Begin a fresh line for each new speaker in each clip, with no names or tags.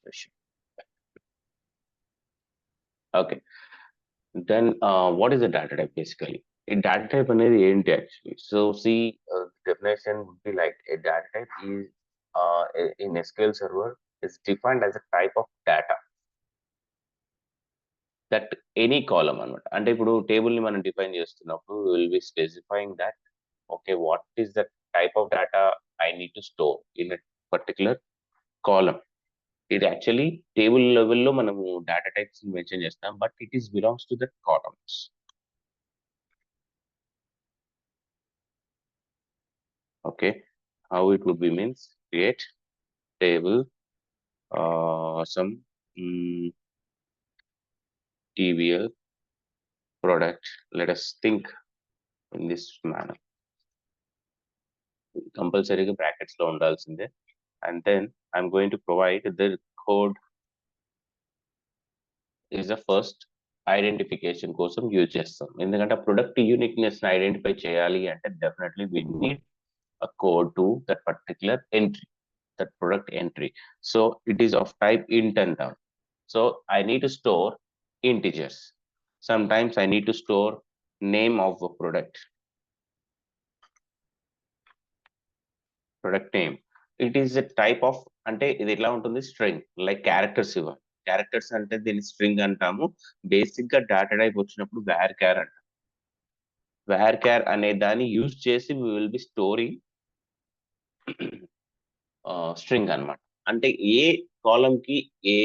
expression. Okay. Then what is a data type basically? A data type అనేది ఏంటి actually? So see, definition would be like a data type is in SQL server is defined as a type of data that any column అన్నమాట. అంటే ఇప్పుడు table ని మనం define చేస్తున్నప్పుడు will be specifying that okay, what is the type of data I need to store in a particular column. ఇది actually table లెవెల్లో మనము data types mention చేస్తాం, but it is belongs to the columns. Okay, how it would be means create table some TVL product. Let us think in this manner. కంపల్సరీగా brackets లో ఉండాల్సిందే. And then I'm going to provide the code is the first identification కోసం use చేస్తాం. ఎందుకంటే product uniqueness ని identify చేయాలి అంటే definitely we need a code to that particular entry, that product entry. So it is of type int and down. So I need to store integers. Sometimes I need to store name of a product name. It is a type of, అంటే ఇది ఎట్లా ఉంటుంది, string like characters ఇవ్వాలి. Characters అంటే దీన్ని string అంటాము. Basic గా data type వచ్చినప్పుడు వేర్ క్యార్ అంటాం. వేర్ క్యార్ అనే దాన్ని యూజ్ చేసి we will be storing string అన్నమాట. అంటే ఏ కాలం కి ఏ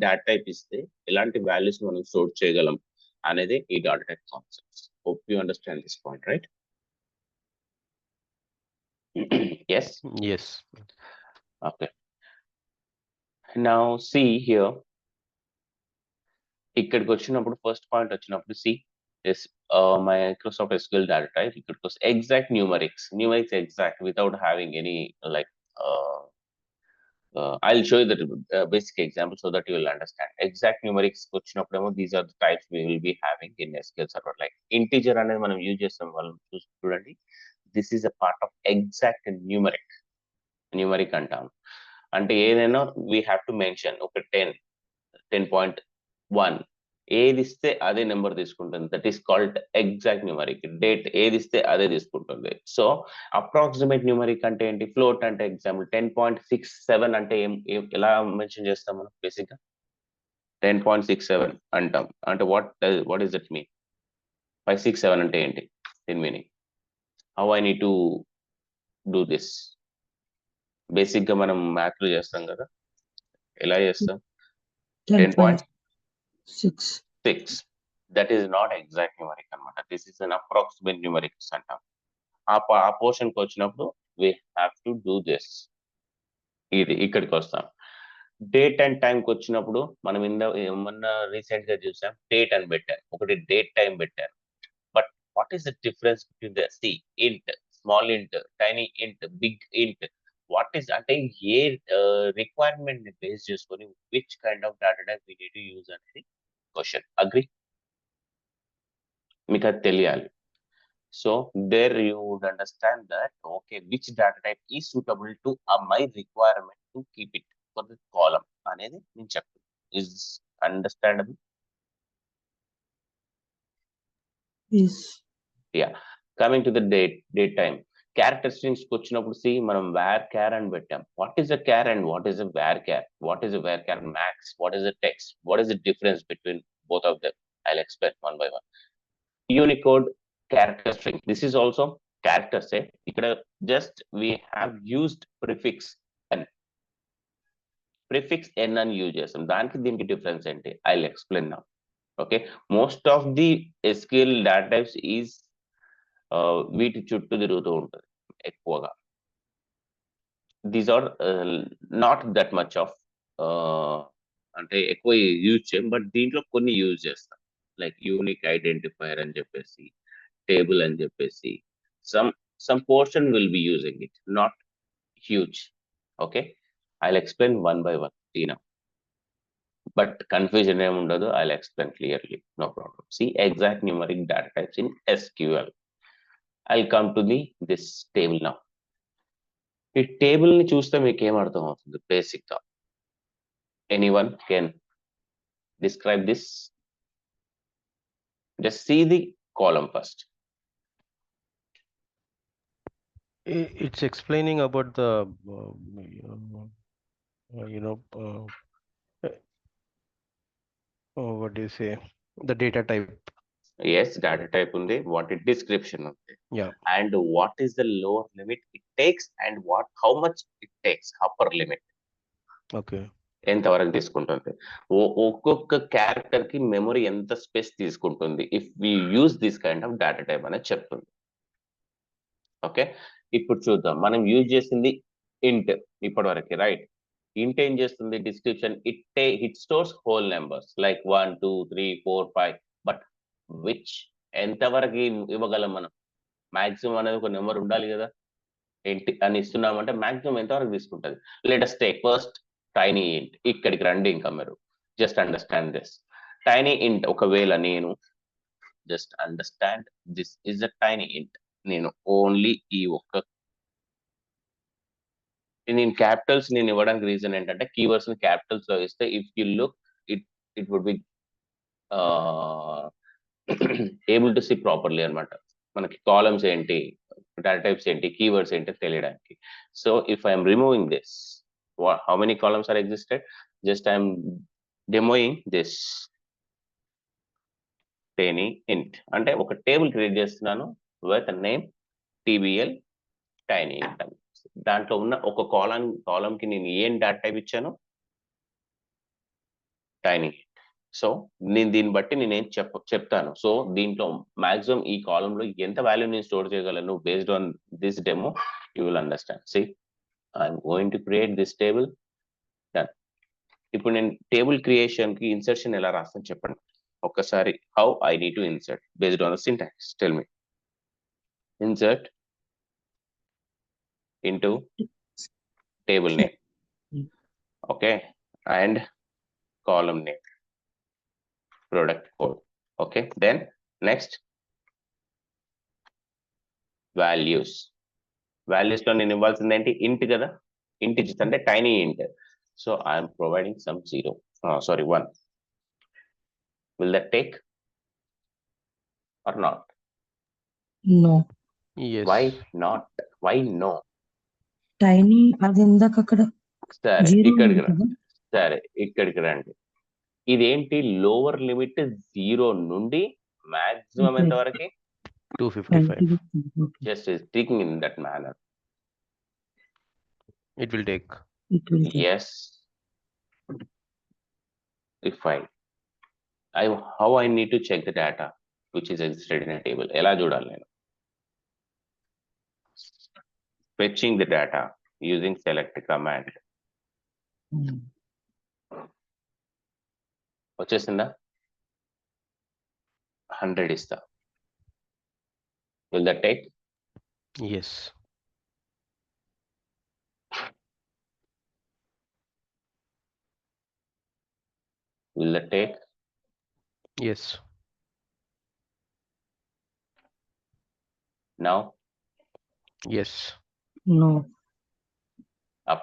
డేటా టైప్ ఇస్తే ఎలాంటి వాల్యూస్ మనం స్టోర్ చేయగలం అనేది ఈ data type concepts. Hope you understand this point, right? yes okay. Now see here, ఇక్కడికి వచ్చినప్పుడు ఫస్ట్ పాయింట్ వచ్చినప్పుడు C Microsoft SQL data type, it was exact numerics exact without having any like I'll show you the basic example so that you will understand. Exact numerics వచ్చినప్పుడేమో these are the types we will be having in SQL server. Like integer అనేది మనం use చేస్తాం, వాళ్ళు చూడండి, this is a part of exact numeric అంటాం. అంటే ఏదైనా we have to mention ఒక 10.1 ఏది ఇస్తే అదే నెంబర్ తీసుకుంటుంది, that is called exact numeric. Date ఏది ఇస్తే అదే తీసుకుంటుంది. సో అప్రాక్సిమేట్ న్యూమరిక్ అంటే ఏంటి, ఫ్లోట్ అంటే ఎగ్జాంపుల్ 10.67 అంటే ఎలా మెన్షన్ చేస్తాం మనం బేసిక్ గా 10.67 అంటాం. అంటే వాట్ ఈస్ దట్ మీన్? 567 అంటే ఏంటి దీని meaning? How I need to do this? Basic గా మనం మ్యాథ్ లో చేస్తాం కదా, ఎలా చేస్తాం? 10.6. That is not exact numeric అన్నమాట. This is an approximate numerics అంటాం. ఆ పోర్షన్ కి వచ్చినప్పుడు we have to do this. ఇది ఇక్కడికి వస్తాం. డేట్ అండ్ టైం కి వచ్చినప్పుడు మనం ఏమన్నా రీసెంట్ గా చూసాం, డేట్ అని పెట్టాను, ఒకటి డేట్ టైం పెట్టాను. But what is the difference between the int, small int, tiny int, big int? What is అంటే ఏ రిక్వైర్మెంట్ ని బేస్ చేసుకొని which kind of data type we need to use అనేది క్వశ్చన్. అగ్రి? మీకు అది తెలియాలి. So there you would understand that okay which data type is suitable to my requirement to keep it for the column అనేది నేను చెప్తాను. Is understandable? Yeah. Coming to the date time, character strings వచ్చినప్పుడు see మనం var char అని పెట్టాం. What is the char and what is the var char? What is the var క్యార్ max? What is the text? What is the difference between both of them? I'll explain one by one. Unicode character string, this is also character set. ఇక్కడ just we have used prefix n అని use చేస్తాం. దానికి దీనికి difference ఏంటి? I'll explain now. Okay, most of the SQL data types is వీటి చుట్టూ తిరుగుతూ ఉంటుంది ఎక్కువగా. These are not that much of అంటే ఎక్కువ యూజ్ చేయం, బట్ దీంట్లో కొన్ని యూజ్ చేస్తాం. లైక్ యూనిక్ ఐడెంటిఫైర్ అని చెప్పేసి, టేబుల్ అని చెప్పేసి, some portion will be using it, not huge. Okay, I'll explain one by one now, but confusion em undadu. I'll explain clearly, no problem. See exact numeric data types in SQL. I'll come to this table now. ఈ table ని చూస్తే మీకు ఏం అర్థం అవుతుంది? Basic గా Anyone can describe this? Just see the column first.
It's explaining about the what do you say, the data type.
Yes, data type undi, what is description undi,
Yeah.
and what is the lower limit it takes, and how much it takes, upper limit
Okay.
ఎంతవరకు తీసుకుంటుంది, ఒక్కొక్క character కి memory ఎంత space తీసుకుంటుంది if we use this kind of data type అనేది చెప్తుంది. Okay, ఇప్పుడు చూద్దాం. మనం యూజ్ చేసింది ఇంట్ ఇప్పటి వరకు, రైట్? ఇంట్ ఏం చేస్తుంది? Description. It stores whole numbers like 1 2 3 4 5, but which ఎంతవరకు ఇవ్వగలం మనం? మాక్సిమం అనేది ఒక నెంబర్ ఉండాలి కదా, ఏంటి అని ఇస్తున్నామంటే మాక్సిమం ఎంతవరకు తీసుకుంటుంది? లెటస్ టేక్ ఫస్ట్ టైనీ ఇంట్. ఇక్కడికి రండి, ఇంకా మీరు జస్ట్ అండర్స్టాండ్ దిస్ టైనీ ఇంట్. ఒకవేళ నేను just understand this is a tiny ఇంట్, నేను ఓన్లీ ఈ ఒక్క నేను క్యాపిటల్స్ నేను ఇవ్వడానికి రీజన్ ఏంటంటే కీవర్డ్స్ ని క్యాపిటల్స్ లో ఇస్తే if you look it would be able to see properly అనమాట. మనకి కాలమ్స్ ఏంటి, డేటా టైప్స్ ఏంటి, కీవర్డ్స్ ఏంటి తెలియడానికి. So if I'm removing this, how many columns are existed? Just I'm demoing this tiny int, అంటే ఒక టేబుల్ క్రియేట్ చేస్తున్నాను with name TBL tiny int. దాంట్లో ఉన్న ఒక కాలమ్ కి నేను ఏం డేటా టైప్ ఇచ్చాను? టైనీ. సో నేను దీన్ని బట్టి నేను ఏం చెప్తాను. సో దీంట్లో మాక్సిమం ఈ కాలంలో ఎంత వాల్యూ నేను స్టోర్ చేయగలను based on this demo, you will understand. See, I'm going to create this table. Done. ఇప్పుడు నేను టేబుల్ క్రియేషన్ కి ఇన్సర్షన్ ఎలా రాస్తాను చెప్పండి ఒక్కసారి. How I need to insert based on the syntax, tell me. Insert into table name, okay, and column name, product code, okay. Then next values లో నేను ఇవ్వాల్సింది ఏంటి? ఇంట్ కదా, ఇంటిజర్స్ అంటే టైనీ ఇంట్. So I'm providing some 0, sorry 1. will that take or not?
No.
Yes.
Why not? Why no?
Tiny అది ఇందాక అక్కడ
సరే
జీరో
ఇక్కడికి
ఉంది కదా.
సరే ఇక్కడికి రండి. ఇదేంటి? లోవర్ లిమిట్ 0 నుండి మాక్సిమం
Okay.
ఎంతవరకు?
255.
Okay.
Just is thinking in that manner.
It will take.
It will take.
Yes. If how I need to check the data which is existed in a table. ఎలా చూడాలి నేను? Fetching the data using select command. వచ్చేసిందా? 100 ఇస్తా. Will that take?
Yes.
Will that take?
Yes.
Now?
Yes.
No.
Up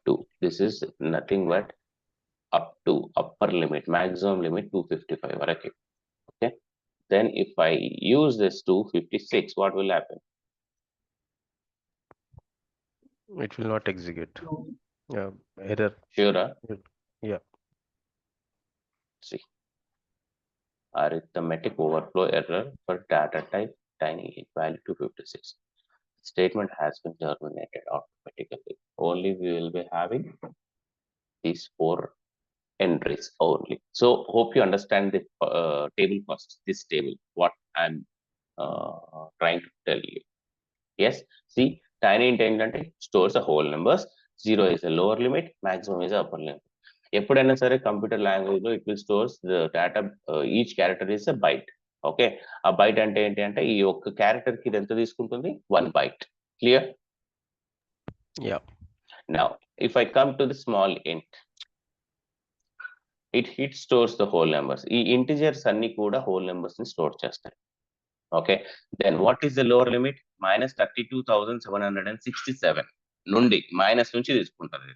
to. This is nothing but up to, upper limit, maximum limit 255 వరకు. Okay. Then if I use this 256, what will happen?
It will not execute. Yeah, error.
Sure.
Yeah.
See, arithmetic overflow error for data type tiny int value 256. Statement has been terminated automatically. Only we will be having these 4 entries only. So hope you understand the table first. This table, what I'm trying to tell you. Yes, see, tiny int ఏంటంటే stores the whole numbers. 0 is a lower limit, maximum is a upper limit. ఎప్పుడైనా సరే computer language లో it will stores the data, each character is a byte. Okay, ఆ byte అంటే ఏంటి అంటే ఈ ఒక్క క్యారెక్టర్ కి ఇది ఎంత తీసుకుంటుంది? 1 byte. Clear?
Yeah.
Now if I come to the small int, it stores the whole numbers. ఈ ఇంటిజర్స్ అన్ని కూడా whole numbers ని స్టోర్ చేస్తాయి. Okay, then what is the lower limit? -32,767. నుండి మైనస్ నుంచి తీసుకుంటుంది.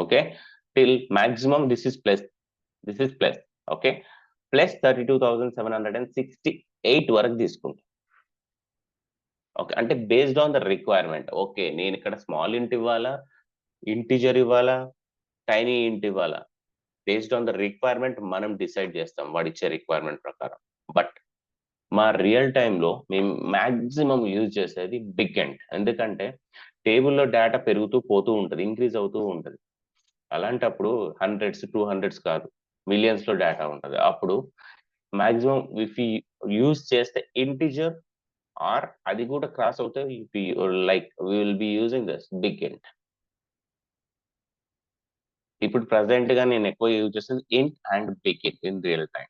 Okay, till maximum this is plus, okay, plus 32,768 వరకు తీసుకుంటాం. ఓకే, అంటే based on the requirement. Okay, నేను ఇక్కడ స్మాల్ ఇంట్ ఇవ్వాలా, ఇంటిజర్ ఇవ్వాలా, టైనీ ఇంట్ ఇవ్వాలా, బేస్డ్ ఆన్ ద రిక్వైర్మెంట్ మనం డిసైడ్ చేస్తాం వాడు ఇచ్చే రిక్వైర్మెంట్ ప్రకారం. బట్ మా రియల్ టైంలో మేము మాక్సిమం యూజ్ చేసేది బిగ్ ఎంట్. ఎందుకంటే టేబుల్లో డేటా పెరుగుతూ పోతూ ఉంటుంది, ఇంక్రీజ్ అవుతూ ఉంటుంది. అలాంటప్పుడు 100s 200s కాదు, మిలియన్స్ లో డేటా ఉంటుంది. అప్పుడు మాక్సిమం ఇఫ్ యూజ్ చేస్తే ఇంటిజర్ ఆర్ అది కూడా క్రాస్ అవుతే like we will be using this big int. ఇప్పుడు ప్రజెంట్ గా నేను ఎక్కువ యూజ్ చేస్తుంది int and big int in real time.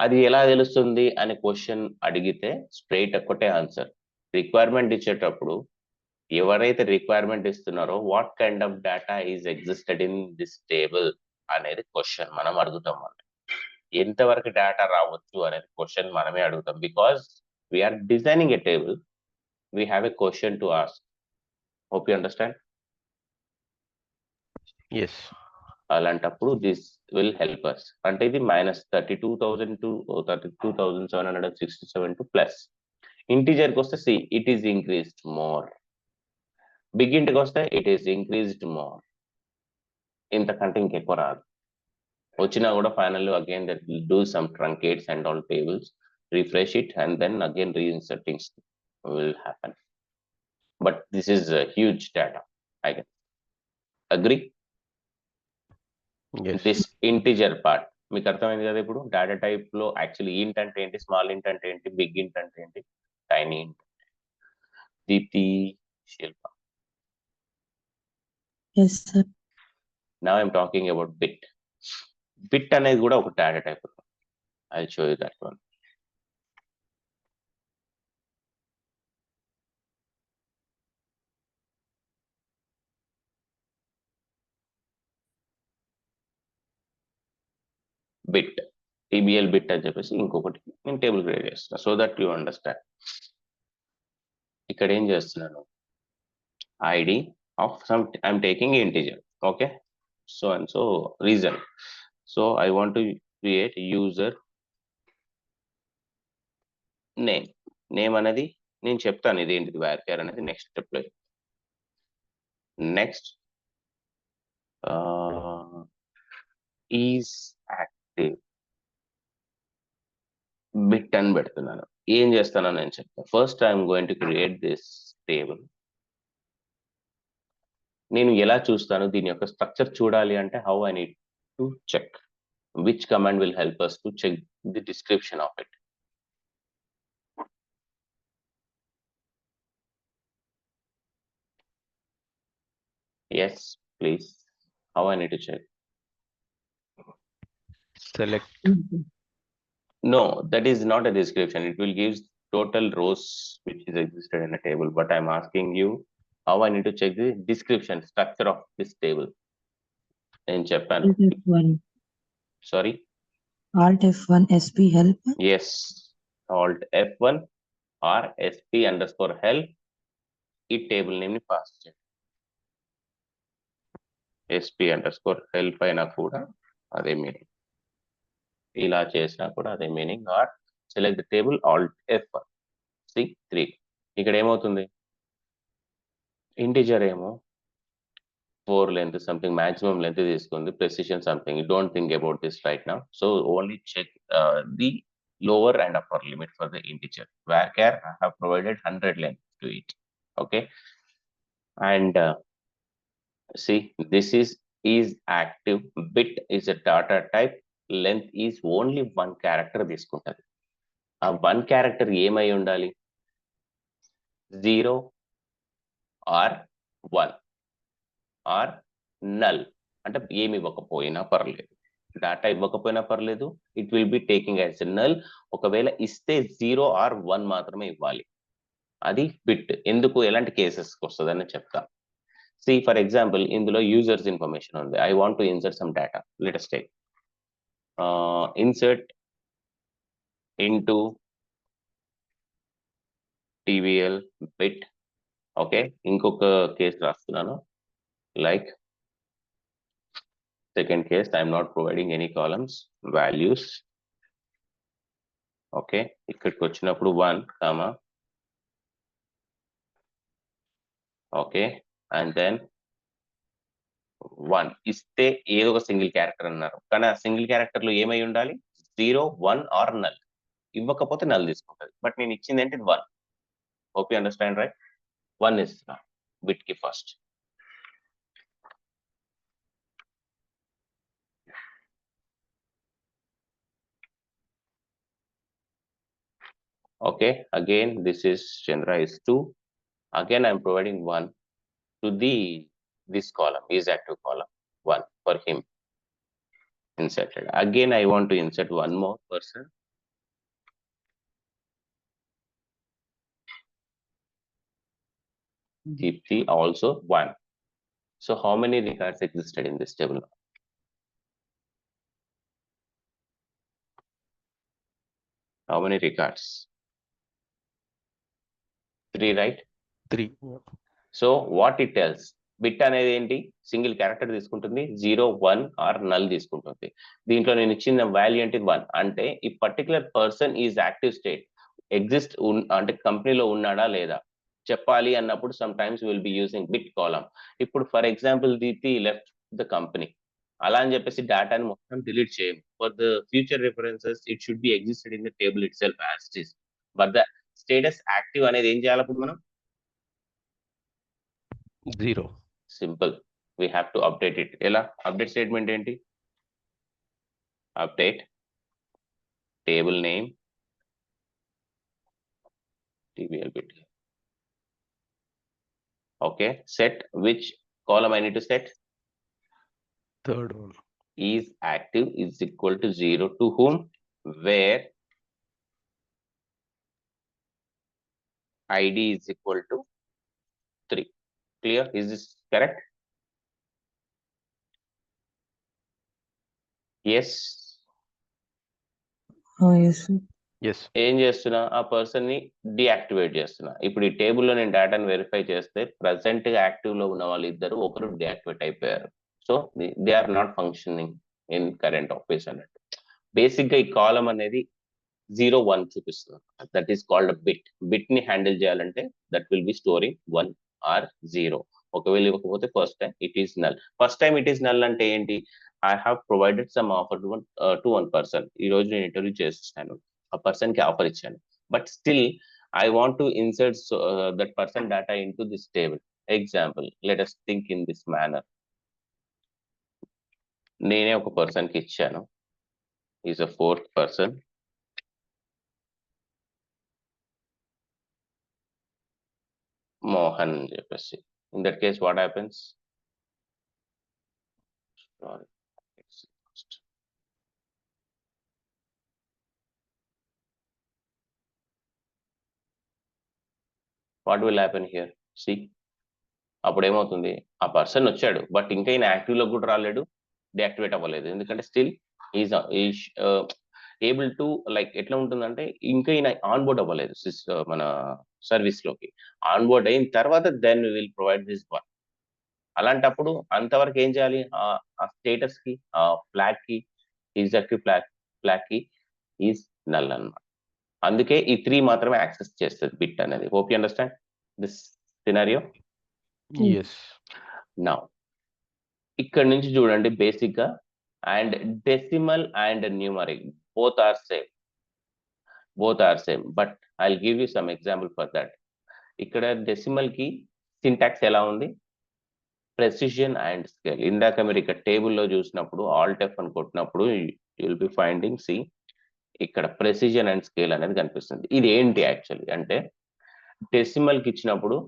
అది ఎలా తెలుస్తుంది అనే క్వశ్చన్ అడిగితే స్ట్రైట్ ఒకటే ఆన్సర్. రిక్వైర్మెంట్ ఇచ్చేటప్పుడు ఎవరైతే రిక్వైర్మెంట్ ఇస్తున్నారో what kind of data is existed in this table అనేది క్వశ్చన్ మనం అడుగుతాం. మనం ఎంతవరకు డేటా రావచ్చు అనేది క్వశ్చన్ మనమే అడుగుతాం. Because we're designing a table, we have a question to ask. Hope you understand.
Yes.
అలాంటప్పుడు దిస్ విల్ హెల్ప్ అస్. అంటే ఇది -32,000 to 32,767 టు ప్లస్. ఇంటీజర్కి వస్తే see it is increased more, big ఇంట్కి వస్తే ఇట్ ఈస్ ఇంక్రీస్డ్ మోర్. ఇంతకంటే ఇంకెక్కువ రాదు. వచ్చినా కూడా final again that will do some truncates and all tables, refresh it and then again reinsertings will happen. But this is a huge data, I guess. Agree?
Yes.
This integer part మీకు అర్థమైంది కదా. ఇప్పుడు data type లో actually ఇంట్ అంటే ఏంటి, small ఇంట్ అంటే ఏంటి, బిగ్ ఇంట్ అంటే ఏంటి, టైనీ ఇంట్. దీప్తి, శిల్ప.
Yes, sir.
Now I'm talking about bit. Bit అనేది కూడా ఒక data type. I'll show you that one. Bit, TBL bit అని చెప్పేసి ఇంకొకటి నేను టేబుల్ క్రియేట్ చేస్తున్నా సో దట్ యూ అండర్స్టాండ్. ఇక్కడ ఏం చేస్తున్నాను, ID of some I'm taking integer. Okay, so and so reason. So I want to create user name. Name అనేది నేను చెప్తాను ఇది ఏంటిది, varchar అనేది నెక్స్ట్ స్టెప్ లో. నెక్స్ట్ ఈజ్ యాక్టివ్ బిట్ అని పెడుతున్నాను. ఏం చేస్తానో నేను చెప్తాను. First I'm going to create this table. నేను ఎలా చూస్తాను దీని యొక్క స్ట్రక్చర్ చూడాలి అంటే how I need to check, which command will help us to check the description of it. Yes, please. How I need to check?
Select.
No, that is not a description. It will give total rows which is existed in a table. But I'm asking you how I need to check the description structure of this table. In Japan.
Alt F1.
Sorry.
Alt F1 SP help.
Yes. Alt F1 or SP underscore help. ఈ table name ని pass చేయండి. SP underscore help అయినా కూడా అదే meaning, ఇలా చేసినా కూడా అదే meaning. Or select the table alt F1 C3. ఇక్కడ ఏమవుతుంది, ఇంటిజర్ ఏమో 4 లెంత్ సంథింగ్ మాక్సిమం లెంత్ తీసుకుంది, precision something. Don't think about this right now. So only check the lower and upper limit for the integer. varchar I have provided 100 length to it. Okay, and see this is active. Bit is a data type. Length is only one character తీసుకుంటది. ఆ 1 character ఏమై ఉండాలి, 0 or 1 or null. అంటే ఏమి ఇవ్వకపోయినా పర్లేదు, data ఇవ్వకపోయినా పర్లేదు, it will be taking as null. ఒకవేళ ఇస్తే 0 or 1 మాత్రమే ఇవ్వాలి. అది బిట్. ఎందుకు, ఎలాంటి కేసెస్కి వస్తుంది అని చెప్తా. సి ఫర్ ఎగ్జాంపుల్ ఇందులో యూజర్స్ ఇన్ఫర్మేషన్ ఉంది. I want to insert some data. Let us take insert into TBL bit okay, ఇంకొక కేసు రాస్తున్నాను. Like second case, I'm not providing any columns, values. Okay, ఇక్కడికి వచ్చినప్పుడు 1, కామా, ఓకే, అండ్ దెన్ 1 ఇస్తే ఏదో ఒక single character అన్నారు, కానీ ఆ సింగిల్ క్యారెక్టర్ లో ఏమై ఉండాలి? 0, 1 ఆర్ నల్. ఇవ్వకపోతే నల్ తీసుకుంటుంది, బట్ నేను ఇచ్చింది ఏంటి? 1. Hope you understand, right? 1 ఇస్తున్నా బిట్ కి first. Okay, again this is Chandra is 2. Again I'm providing 1 to this column, is active column, 1 for him inserted. Again I want to insert one more person. Deepthi, also 1. So how many records existed in this table? How many records? 3, right?
3.
So what it tells, bit అనేది ఏంటి? Single character తీసుకుంటుంది, 0, 1 are null తీసుకుంటుంది. దీంట్లో నేను ఇచ్చిన value ఏంటి? 1. అంటే ఈ particular person is active state, exist అంటే కంపెనీలో ఉన్నాడా లేదా చెప్పాలి అన్నప్పుడు some times will be using bit column. ఇప్పుడు for example Deepti left the company, అలా అని చెప్పేసి డేటాని మొత్తం డిలీట్ చేయము. For the future references it should be existed in the table itself as it is. But the status active అనేది ఏం చేయాలి అప్పుడు మనం?
0.
Simple, we have to update it. ఎలా అప్డేట్ స్టేట్మెంట్ ఏంటి? Update table name tblbit. Okay, set which column I need to set?
Third one.
Is active is equal to 0 to whom? Where id is equal to 3. Clear? Is this correct? Yes.
Yes, sir.
Yes.
ఏం చేస్తున్నా? ఆ person ని deactivate చేస్తున్నా. ఇప్పుడు ఈ టేబుల్లో నేను డేటాను వెరిఫై చేస్తే ప్రెసెంట్ గా యాక్టివ్ లో ఉన్న వాళ్ళు ఇద్దరు, ఒకరు డియాక్టివేట్ అయిపోయారు. So they are not functioning in current office అన్నట్టు. బేసిక్ గా ఈ కాలం అనేది 0, 1 చూపిస్తుంది. That is called bit. Bit ని హ్యాండిల్ చేయాలంటే that will be storing 1 or 0. ఒకవేళ ఇవ్వకపోతే first time it is null. First time it is null అంటే ఏంటి? I have provided some offer to one person. ఈ రోజు నేను ఇంటర్వ్యూ చేస్తాను, ఆ పర్సన్ కి ఆఫర్ ఇచ్చాను, but still I want to insert that person data in to this table. Example, let us think in this manner. నేనే ఒక person కి ఇచ్చాను, is a 4th person, Mohan అని చెప్పేసి. In that case what happens? Sorry, what will happen here? See, అప్పుడు ఏమవుతుంది? ఆ person వచ్చాడు, బట్ ఇంకా ఈయన యాక్టివ్ లో కూడా రాలేడు, డియాక్టివేట్ అవ్వలేదు. ఎందుకంటే still is able to, like ఎట్లా ఉంటుందంటే ఇంకా ఈయన ఆన్బోర్డ్ అవ్వలేదు మన సర్వీస్ లోకి. ఆన్బోర్డ్ అయిన తర్వాత then will provide this one. అలాంటప్పుడు అంతవరకు ఏం చేయాలి? ఆ స్టేటస్ కి, ఆ ఫ్లాగ్ కి, ఈజ్ యాక్టివ్ ఫ్లాగ్ కి ఈజ్ నల్ అన్నమాట. అందుకే ఈ 3 మాత్రమే యాక్సెస్ చేస్తుంది బిట్ అనేది. Hope you understand this scenario.
Yes.
Now ఇక్కడ నుంచి చూడండి, బేసిక్ గా and decimal and numeric both are same, but I'll give you some example for that. ఇక్కడ డెసిమల్ కి సింటాక్స్ ఎలా ఉంది? Precision and scale. ఇందాక మీరు ఇక్కడ టేబుల్లో చూసినప్పుడు ఆల్ట్ F అని కొట్టినప్పుడు యుల్ బి ఫైండింగ్, సి ఇక్కడ ప్రెసిషన్ అండ్ స్కేల్ అనేది కనిపిస్తుంది. ఇది ఏంటి యాక్చువల్లీ అంటే, డెసిమల్ కి ఇచ్చినప్పుడు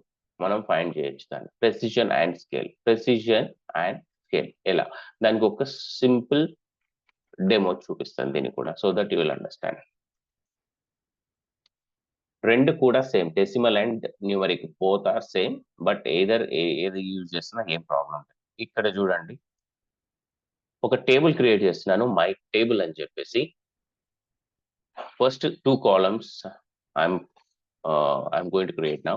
మనం ఫైండ్ చేయొచ్చు దాన్ని. Precision and scale, precision and scale ఎలా? దానికి ఒక సింపుల్ డెమో చూపిస్తాను దీన్ని కూడా, so that you will understand. రెండు కూడా same, decimal and numeric both are same, but ఏది యూజ్ చేస్తున్నా ఏం ప్రాబ్లం లేదు. ఇక్కడ చూడండి, ఒక టేబుల్ క్రియేట్ చేస్తున్నాను, మై టేబుల్ అని చెప్పేసి. First 2 columns I'm going to create now.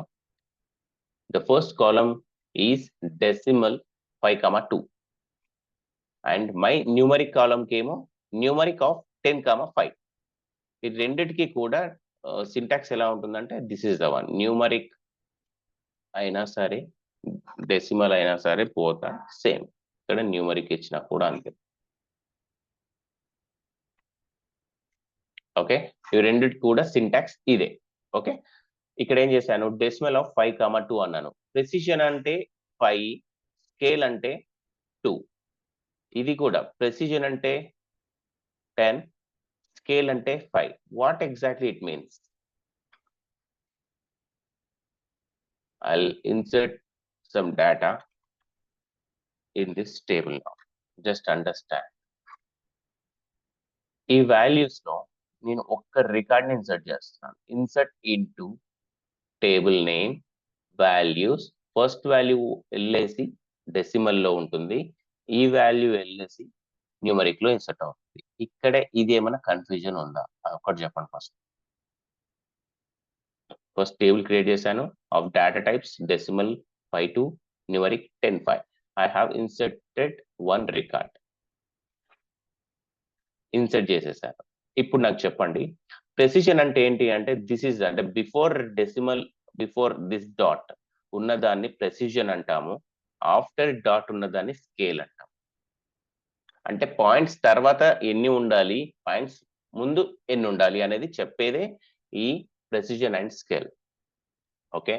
The first column is decimal 5, 2. And my numeric column కేమో numeric of 10, 5. ఈ రెండిటికి కూడా సింటాక్స్ ఎలా ఉంటుందంటే this is the one. Numeric అయినా సరే డెసిమల్ అయినా సరే పోతా సేమ్. ఇక్కడ న్యూమరిక్ ఇచ్చినా కూడా అంతే. ఓకే, ఇవి రెండిటి కూడా సింటాక్స్ ఇదే. ఓకే, ఇక్కడ ఏం చేశాను, డెసిమల్ ఆఫ్ 5, 2 అన్నాను. ప్రెసిషన్ అంటే 5, స్కేల్ అంటే 2. ఇది కూడా ప్రెసిషన్ అంటే 10, scale అంటే 5. What exactly it means? I'll insert some data in this table now. Just understand. ఈ values లో నేను ఒక్క రికార్డ్ ని ఇన్సర్ట్ చేస్తున్నాను. Insert into table name values. First value వెళ్ళేసి డెసిమల్ లో ఉంటుంది, ఈ వాల్యూ వెళ్ళేసి న్యూమరిక్ లో ఇన్సర్ట్ అవుతుంది. ఇక్కడ ఇది ఏమైనా కన్ఫ్యూజన్ ఉందా ఒకటి చెప్పండి. ఫస్ట్ టేబుల్ క్రియేట్ చేశాను of data types decimal 5, 2, numeric 10, 5. I have inserted one record. Insert చేసేసాను. ఇప్పుడు నాకు చెప్పండి, ప్రెసిషన్ అంటే ఏంటి అంటే దిస్ ఇస్ అంటే before decimal, before this dot ఉన్నదాన్ని ప్రెసిషన్ అంటాము, ఆఫ్టర్ డాట్ ఉన్నదాన్ని స్కేల్ అంటాము. అంటే పాయింట్స్ తర్వాత ఎన్ని ఉండాలి, పాయింట్స్ ముందు ఎన్ని ఉండాలి అనేది చెప్పేదే ఈ precision and scale. Okay,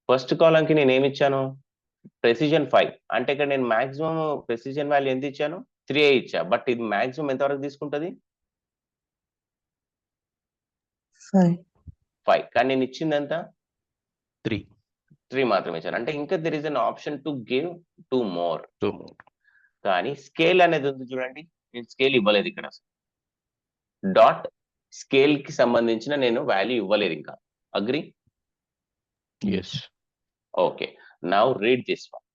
first కాలంకి నేను ఏమి ఇచ్చాను, ప్రెసిషన్ 5. అంటే ఇక్కడ నేను మాక్సిమం ప్రెసిషన్ వాల్యూ ఎంత ఇచ్చాను, 3 ఇచ్చా. బట్ ఇది మాక్సిమం ఎంతవరకు తీసుకుంటుంది, 5. కానీ నేను ఇచ్చింది ఎంత, 3 మాత్రమే ఇచ్చాను. అంటే ఇంకా there is an option to give 2 more. కానీ స్కేల్ అనేది ఉంది చూడండి, నేను స్కేల్ ఇవ్వలేదు ఇక్కడ. డాట్ స్కేల్ కి సంబంధించిన నేను వాల్యూ ఇవ్వలేదు ఇంకా. Agree?
Yes.
Okay, now read this one.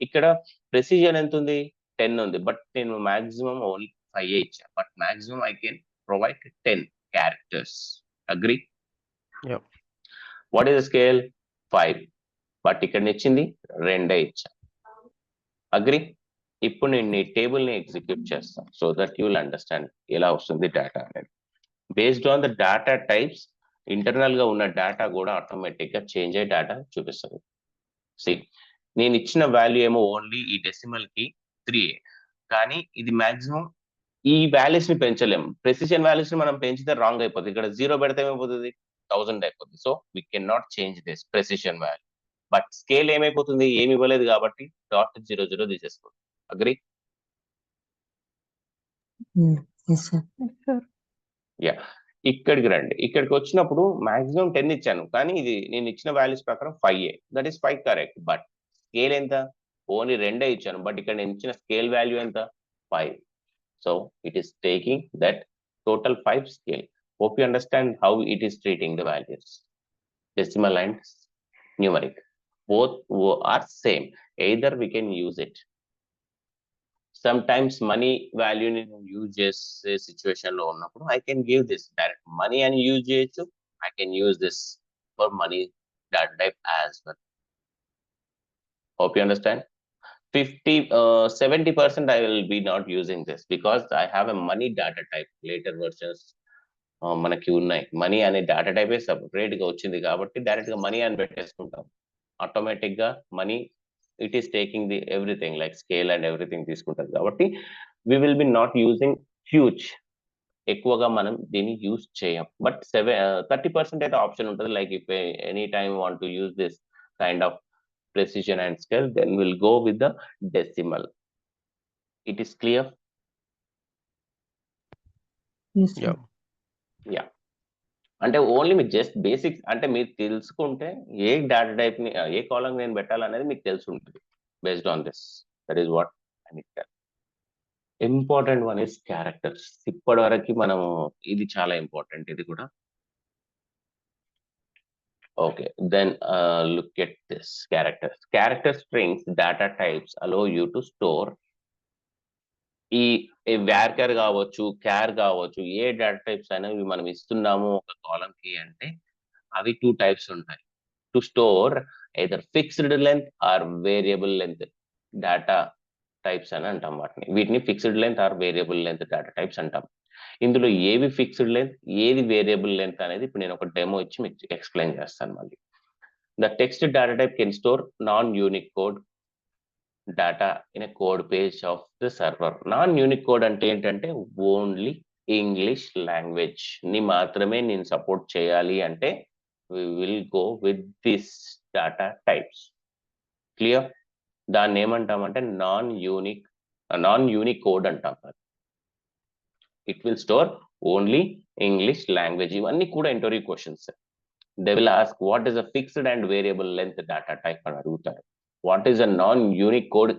ఇక్కడ ప్రెసిషన్ ఎంత ఉంది, 10 ఉంది. బట్ నేను మాక్సిమం ఓన్లీ 5 ఇచ్చా. But maximum I can provide 10 characters. Agree?
Yep.
What is the scale, 5. But ఇక్కడ ఇచ్చింది 2 ఇచ్చా. అగ్రీ? ఇప్పుడు నేను ఈ టేబుల్ ని ఎగ్జిక్యూట్ చేస్తాను so that you will understand ఎలా వస్తుంది డేటా అనేది. Based on the data types internal గా ఉన్న డేటా కూడా ఆటోమేటిక్ గా చేంజ్ అయ్యే డేటా చూపిస్తుంది. సి, నేను ఇచ్చిన వాల్యూ ఏమో ఓన్లీ ఈ డెసిమల్ కి 3, కానీ ఇది మాక్సిమం ఈ వాల్యూస్ ని పెంచలేము. ప్రెసిషన్ వాల్యూస్ ని మనం పెంచితే రాంగ్ అయిపోతుంది. ఇక్కడ 0 పెడితే ఏమైపోతుంది, 1000 అయిపోతుంది. So we can not change this precision value. But scale ఏమైపోతుంది, ఏమి ఇవ్వలేదు కాబట్టి .00 తీసేసుకోండి. అగ్రీ?
Yes, sir.
యా, ఇక్కడికి రండి. ఇక్కడికి వచ్చినప్పుడు మాక్సిమం 10 ఇచ్చాను, కానీ ఇది నేను ఇచ్చిన వాల్యూస్ ప్రకారం 5. That is 5 correct. But scale ఎంత, ఓన్లీ 2 ఇచ్చాను. బట్ ఇక్కడ నేను ఇచ్చిన స్కేల్ వాల్యూ ఎంత, 5. So it is taking that total 5 scale. Hope you understand how it is treating the values. Decimal and numeric both are same. Either we can use it. Sometimes money value ni use chese situation lo unnappudu I can give this direct money and use cheyochu. I can use this for money data type as well. Hope you understand. 70% I will be not using this because I have a money data type. Later versions మనకి ఉన్నాయి. Money అనే data type separate గా వచ్చింది కాబట్టి direct గా money అని పెట్టేసుకుంటాం. Automatic గా money it is taking the everything like scale and everything తీసుకుంటుంది కాబట్టి we will be not using huge. ఎక్కువగా మనం దీన్ని యూజ్ చేయం. బట్ 30% అయితే ఆప్షన్ ఉంటుంది. Like if any time want to use this kind of precision and scale then will go with the decimal. It is clear?
Yes, sir.
Yeah, అంటే only మీకు just basics అంటే మీరు తెలుసుకుంటే ఏ data type ని ఏ కాలం నేను పెట్టాలనేది మీకు తెలిసి ఉంటుంది. Based on this that is what I need. Important one is characters. ఇప్పటి వరకు మనము ఇది చాలా ఇంపార్టెంట్ ఇది కూడా. Okay, then look at this characters. Character strings data types allow you to store. ఈ వ్యార్కర్ కావచ్చు, క్యార్ కావచ్చు, ఏ డేటా టైప్స్ అయినా మనం ఇస్తున్నాము ఒక కాలం కి అంటే అవి 2 టైప్స్ ఉంటాయి. To store either fixed length or variable length data types అని అంటాం వీటిని fixed length or variable length data types అంటాం. ఇందులో ఏవి ఫిక్స్డ్ లెంత్ ఏది వేరియబుల్ లెంత్ అనేది ఇప్పుడు నేను ఒక డెమో ఇచ్చి మీకు ఎక్స్ప్లెయిన్ చేస్తాను మళ్ళీ. The text data type can store non unique code data in a code page of the server. Non unique code అంటే ఏంటంటే ఓన్లీ ఇంగ్లీష్ లాంగ్వేజ్ ని మాత్రమే నేను సపోర్ట్ చేయాలి అంటే we will go with this data types. Clear? దాన్ని ఏమంటామంటే non unique code అంటాం. It will store only English language. ఇవన్నీ కూడా interview questions. They will ask what is a fixed and variable length data type అని అడుగుతారు. What is a non Unicode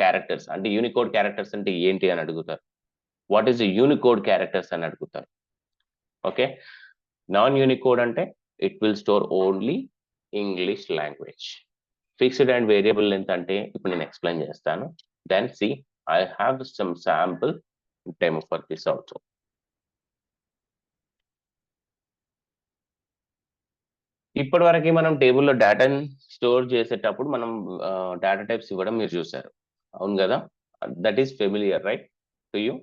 characters అంటే Unicode characters అంటే ఏంటి అని అడుగుతారు. వాట్ ఈస్ యూనికోడ్ క్యారెక్టర్స్ అని అడుగుతారు. ఓకే, నాన్ యూనికోడ్ అంటే it will store only English language. Fixed and variable length అంటే ఇప్పుడు నేను ఎక్స్ప్లెయిన్ చేస్తాను. Then see I have some sample demo for this also. ఇప్పటి వరకు మనం టేబుల్లో డేటాని స్టోర్ చేసేటప్పుడు మనం డేటా టైప్స్ ఇవ్వడం మీరు చూసారు, అవును కదా? That is familiar right to you.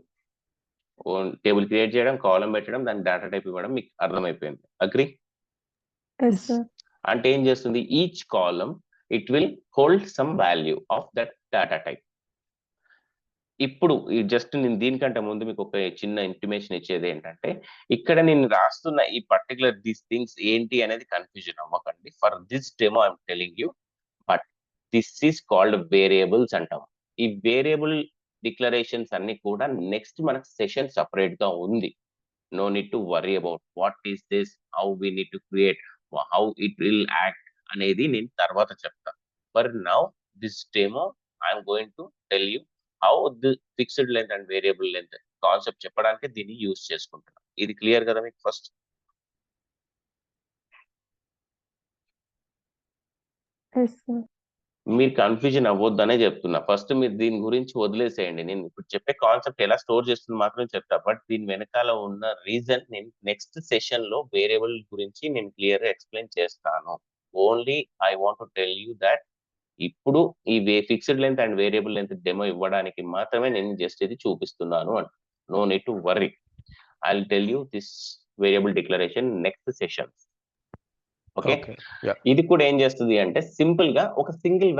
Table create చేయడం, కాలం పెట్టడం, దాని డేటా టైప్ ఇవ్వడం మీకు అర్థమైపోయింది. అగ్రీ? అంటే ఏం చేస్తుంది, each column it will hold some value of that data type. ఇప్పుడు జస్ట్ నేను దీనికంటే ముందు మీకు ఒక చిన్న ఇంటిమేషన్ ఇచ్చేది ఏంటంటే, ఇక్కడ నేను రాస్తున్న ఈ పర్టికులర్ దీస్ థింగ్స్ ఏంటి అనేది కన్ఫ్యూజన్ అవ్వకండి. For this demo I'm telling you, but this is called variables అంటాం. ఈ వేరియబుల్ డిక్లరేషన్స్ అన్ని కూడా నెక్స్ట్ మనకు సెషన్ సపరేట్ గా ఉంది. No need to worry about what is this, how we need to create, how it will act అనేది నేను తర్వాత చెప్తాను. For now this demo I'm going to tell you how the fixed length and variable length concept చెప్పడానికి దీన్ని use చేసుకుంటున్నాను. ఇది clear కదా మీకు? ఫస్ట్ మీరు కన్ఫ్యూజన్ అవ్వద్దనే చెప్తున్నా. ఫస్ట్ మీరు దీని గురించి వదిలేసేయండి. నేను ఇప్పుడు చెప్పే కాన్సెప్ట్ ఎలా స్టోర్ చేస్తుంది మాత్రం చెప్తా, బట్ దీని వెనకాల ఉన్న రీజన్ నేను నెక్స్ట్ సెషన్ లో వేరియబుల్ గురించి నేను క్లియర్ గా ఎక్స్ప్లెయిన్ చేస్తాను. Only I want to tell you that ఇప్పుడు ఈ fixed length and variable length demo ఇవ్వడానికి మాత్రమే నేను జస్ట్ ఇది చూపిస్తున్నాను అంట. No need to worry, I will tell you this variable declaration next session. Okay, ఇది కూడా ఏం చేస్తుంది అంటే సింపుల్ గా ఒక సింగిల్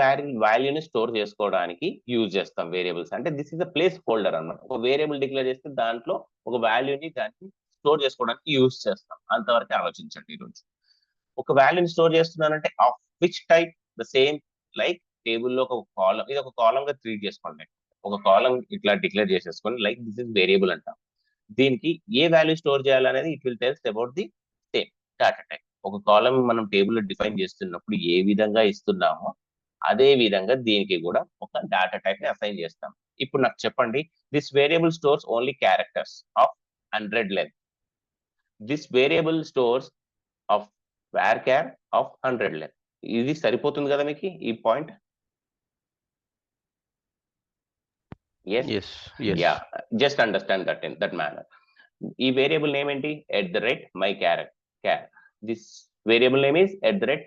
వాల్యూని స్టోర్ చేసుకోవడానికి యూజ్ చేస్తాం వేరియబుల్స్. అంటే this is a place holder అన్నమాట. ఒక వేరియబుల్ డిక్లేర్ చేస్తే దాంట్లో ఒక వాల్యూని దాన్ని స్టోర్ చేసుకోవడానికి యూజ్ చేస్తాం. అంతవరకు ఆలోచించండి. ఈరోజు ఒక వాల్యూని స్టోర్ చేస్తున్నానంటే of which type, the same like టేబుల్లో ఒక కాలం, ఇది ఒక కాలం గా ట్రీట్ చేసుకోండి. ఒక కాలం ఇట్లా డిక్లేర్ చేసేసుకోండి, లైక్ దిస్ ఇస్ వేరియబుల్ అంటాం. దీనికి ఏ వాల్యూ స్టోర్ చేయాలనేది it will tells about the same data type. ఒక కాలం మనం టేబుల్లో డిఫైన్ చేస్తున్నప్పుడు ఏ విధంగా ఇస్తున్నామో అదే విధంగా దీనికి కూడా ఒక డేటా టైప్ ని అసైన్ చేస్తాం. ఇప్పుడు నాకు చెప్పండి, this variable stores only characters of 100 length. This variable stores of varchar of 100 length. ఇది సరిపోతుంది కదా మీకు ఈ point? Yeah, just understand that in that manner. ఈ వేరియబుల్ నేమ్ ఏంటి? @mychar. This variable name is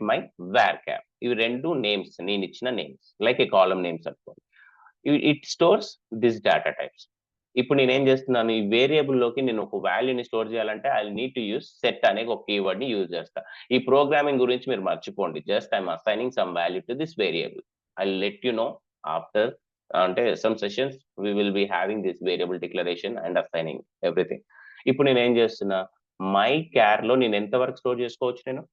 @myvarchar. ఇవి రెండు నేమ్స్, నేను ఇచ్చిన names, like a column names అనుకోండి. It stores this data types. ఇప్పుడు నేను ఏం చేస్తున్నాను, ఈ వేరియబుల్ లోకి నేను ఒక వాల్యూని స్టోర్ చేయాలంటే I need to use set అనే ఒక కీవర్డ్ ని యూజ్ చేస్తా. ఈ ప్రోగ్రామింగ్ గురించి మీరు మర్చిపోండి. Just I'm assigning some value to this variable. I let you know after, అంటే some sessions we will be having this variable declaration and assigning everything. ఇప్పుడు నేను ఏం చేస్తున్నా, మై క్యార్ లో నేను ఎంత వరకు స్టోర్ చేసుకోవచ్చు? నేను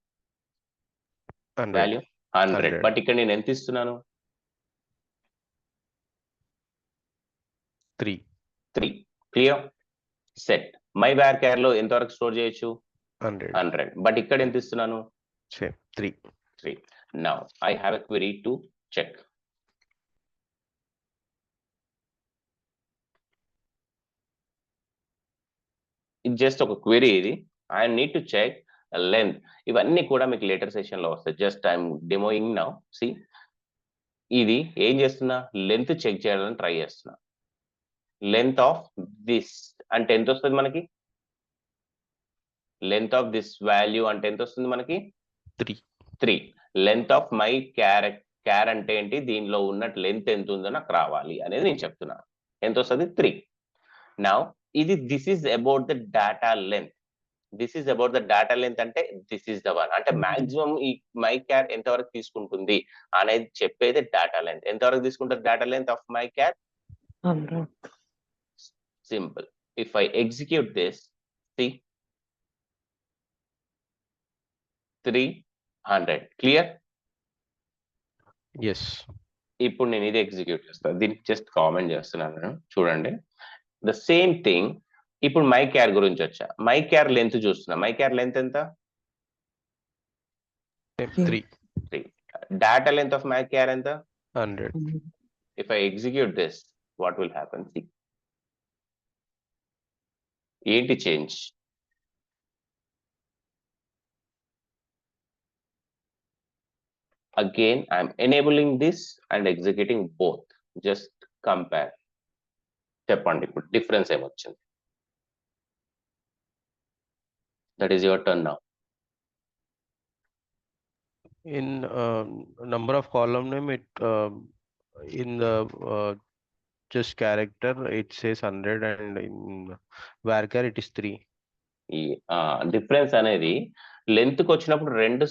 వాల్యూ 100, బట్ ఇక్కడ నేను ఎంత ఇస్తున్నాను?
3.
క్లియర్? సెట్ మై varchar లో ఎంత వరకు స్టోర్ చేయొచ్చు?
100.
బట్ ఇక్కడ ఎంత ఇస్తున్నాను?
3.
Now I have a query to check. ఇది జస్ట్ ఒక క్వెరీ. ఇది I need to check length. ఇవన్నీ కూడా మీకు లేటర్ సెషన్ లో వస్తాయి. Just I'm demoing now. See, ఇది ఏం చేస్తున్నా, లెంత్ చెక్ చేయాలని ట్రై చేస్తున్నా. లెంత్ ఆఫ్ దిస్ అంటే ఎంత వస్తుంది మనకి? లెంత్ ఆఫ్ దిస్ వాల్యూ అంటే ఎంత వస్తుంది మనకి?
3.
లెంత్ ఆఫ్ మై క్యార్ అంటే ఏంటి, దీనిలో ఉన్న లెంత్ ఎంత ఉందో నాకు రావాలి అనేది నేను చెప్తున్నాను. ఎంత వస్తుంది? 3. నౌ ఇది this is about the data length. This is about the data length అంటే దిస్ ఈజ్ ద వన్. అంటే మాక్సిమం ఈ మై క్యార్ ఎంతవరకు తీసుకుంటుంది అనేది చెప్పేది డేటా లెంత్. ఎంతవరకు తీసుకుంటుంది data length of my char?
100.
Simple. If I execute this, see, 300. Clear?
Yes.
ఇప్పుడు నేను ఇది ఎగ్జిక్యూట్ చేస్తాను. దీనికి జస్ట్ కామెంట్ చేస్తున్నాను చూడండి. ద సేమ్ థింగ్ ఇప్పుడు మై క్యార్ గురించి వచ్చా. మై క్యార్ లెంత్ చూస్తున్నా. మై క్యార్ లెంత్ ఎంత?
3.
డేటా లెంత్ ఆఫ్ మై క్యార్ ఎంత?
100.
If I execute this, what will happen? See, ఏంటి change? Again, I'm enabling this and executing both. Just compare. చెప్పండి ఇప్పుడు డిఫరెన్స్ ఏమొచ్చింది? That is your turn now.
In number of column name, it in the just character it says 100, and in varchar it is 3.
ఈ difference అనేది length కి వచ్చినప్పుడు రెండు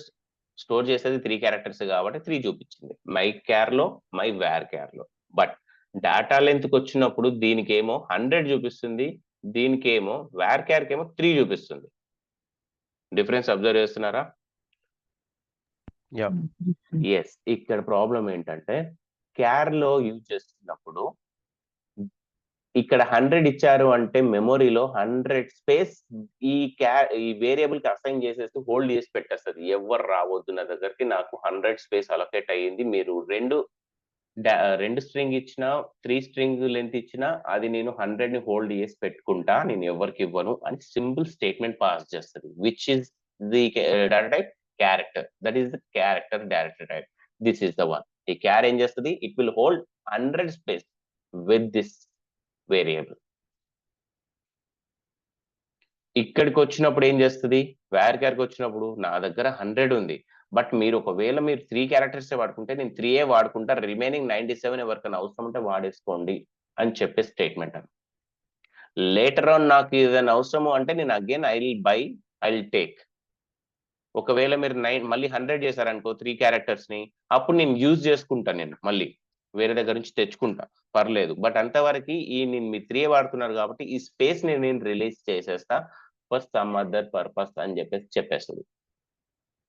store చేసేది 3 characters కాబట్టి 3 చూపించింది మై క్యార్ లో, మై వేర్ క్యార్ లో. బట్ డేటా లెంత్ కి వచ్చినప్పుడు దీనికేమో 100 చూపిస్తుంది, దీనికేమో వేర్ క్యార్ కేమో 3 చూపిస్తుంది. డిఫరెన్స్ అబ్జర్వ్ చేస్తున్నారా?
Yeah.
ఎస్. ఇక్కడ ప్రాబ్లం ఏంటంటే క్యార్ లో యూజ్ చేస్తున్నప్పుడు ఇక్కడ 100 ఇచ్చారు అంటే మెమొరీలో 100 స్పేస్ ఈ వేరియబుల్ కి అసైన్ చేసేసి హోల్డ్ చేసి పెట్టేస్తుంది. ఎవరు రావద్దు నా దగ్గరికి, నాకు 100 స్పేస్ అలొకేట్ అయ్యింది. మీరు రెండు స్ట్రింగ్ ఇచ్చినా 3 స్ట్రింగ్ లెంత్ ఇచ్చినా అది నేను 100 ని హోల్డ్ చేసి పెట్టుకుంటా, నేను ఎవరికి ఇవ్వను అని సింపుల్ స్టేట్మెంట్ పాస్ చేస్తుంది. Which is the data type character. That is the character data type. This is the one. ఈ క్యార్ ఏం చేస్తుంది? It will hold 100 space with this variable. ఇక్కడికి వచ్చినప్పుడు ఏం చేస్తుంది? వేర్ క్యార్కి వచ్చినప్పుడు నా దగ్గర 100 ఉంది, బట్ మీరు ఒకవేళ మీరు 3 క్యారెక్టర్స్ వాడుకుంటే నేను 3 వాడుకుంటా, రిమైనింగ్ 97 ఎవరికైనా అవసరం ఉంటే వాడేసుకోండి అని చెప్పే స్టేట్మెంట్ అని. లేటర్ ఆన్ నాకు ఏదైనా అవసరము అంటే నేను again I will buy, I will take. ఒకవేళ మీరు మళ్ళీ 100 చేశారనుకో 3 క్యారెక్టర్స్ ని, అప్పుడు నేను యూజ్ చేసుకుంటాను, నేను మళ్ళీ వేరే దగ్గర నుంచి తెచ్చుకుంటా, పర్లేదు. బట్ అంతవరకు నేను మీ 3 వాడుతున్నారు కాబట్టి ఈ స్పేస్ ని నేను రిలీజ్ చేసేస్తా ఫర్ సమ్ అదర్ పర్పస్ అని చెప్పేస్తుంది.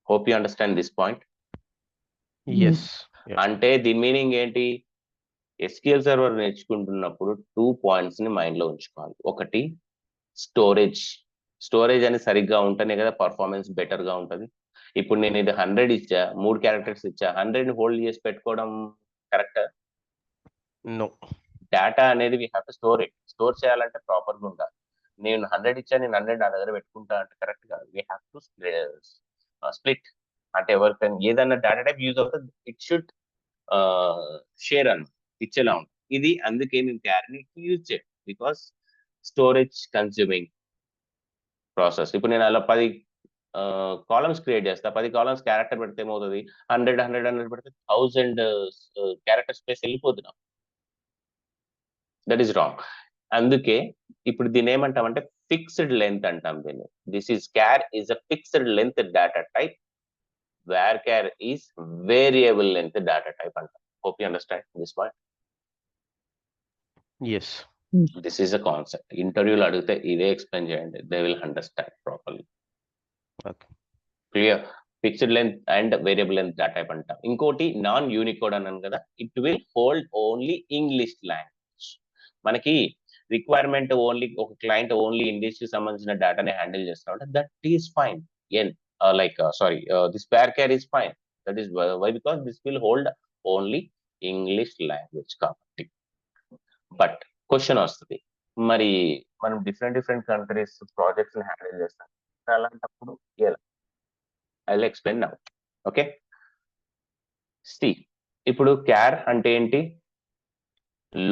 Hope you understand this point.
Yes. Yeah.
అంటే దీని మీనింగ్ ఏంటి? SQL సర్వర్ నేర్చుకుంటున్నప్పుడు 2 పాయింట్స్ ని మైండ్ లో ఉంచుకోవాలి. ఒకటి స్టోరేజ్ అని సరిగ్గా ఉంటేనే కదా పర్ఫార్మెన్స్ బెటర్ గా ఉంటది. ఇప్పుడు నేను ఇది 100 ఇచ్చా, 3 క్యారెక్టర్స్ ఇచ్చా, 100 ని హోల్డ్ చేసి పెట్టుకోవడం కరెక్ట్?
No.
డేటా అనేది వీ హ్యావ్ టు స్టోర్ చేయాలంటే ప్రాపర్ గా ఉండాలి. నేను 100 ఇచ్చా, నేను 100 నా దగ్గర పెట్టుకుంటా అంటే కరెక్ట్ కాదు. We have to split. అంటే ఎవరికైనా ఏదైనా డేటా టైప్ యూజ్ అవుతుంది, ఇట్ షుడ్ షేర్ అని ఇచ్చేలా ఉంటుంది. ఇది అందుకే మేము క్యారీని యూజ్ చేయం, బికాస్ స్టోరేజ్ కన్స్యూమింగ్ ప్రాసెస్. ఇప్పుడు నేను అలా 10 కాలమ్స్ క్రియేట్ చేస్తా, 10 కాలమ్స్ క్యారెక్టర్ పెడితే ఏమవుతుంది? 100 పెడితే 1000 క్యారెక్టర్ స్పేస్ వెళ్ళిపోతున్నాం. That is wrong. అందుకే ఇప్పుడు దీన్ని ఏమంటామంటే ఫిక్స్డ్ లెంత్ అంటాం దీన్ని. This is char is a fixed length data type, varchar is variable length data type అంటాం. Hope you understand this point.
Yes.
This is a concept. ఇంటర్వ్యూలో అడిగితే ఇదే ఎక్స్ప్లెయిన్ చేయండి, they will understand properly.
Okay.
Clear? Fixed length and variable length data type అంటాం. ఇంకోటి non Unicode అన్నాను కదా, it will hold only English language. మనకి requirement only ఒక క్లయింట్ ఓన్లీ ఇంగ్లీష్ కి సంబంధించిన డేటాని హ్యాండిల్ చేస్తా ఉంటే that is fine. This varchar is fine. That is why? Because this will hold only English language కాబట్టి. బట్ క్వశ్చన్ వస్తుంది, మరి మనం డిఫరెంట్ కంట్రీస్ ప్రాజెక్ట్స్ ని హ్యాండిల్ చేస్తాం, అలాంటప్పుడు ఎలా? I will explain now. Okay, see ఇప్పుడు క్యార్ అంటే ఏంటి?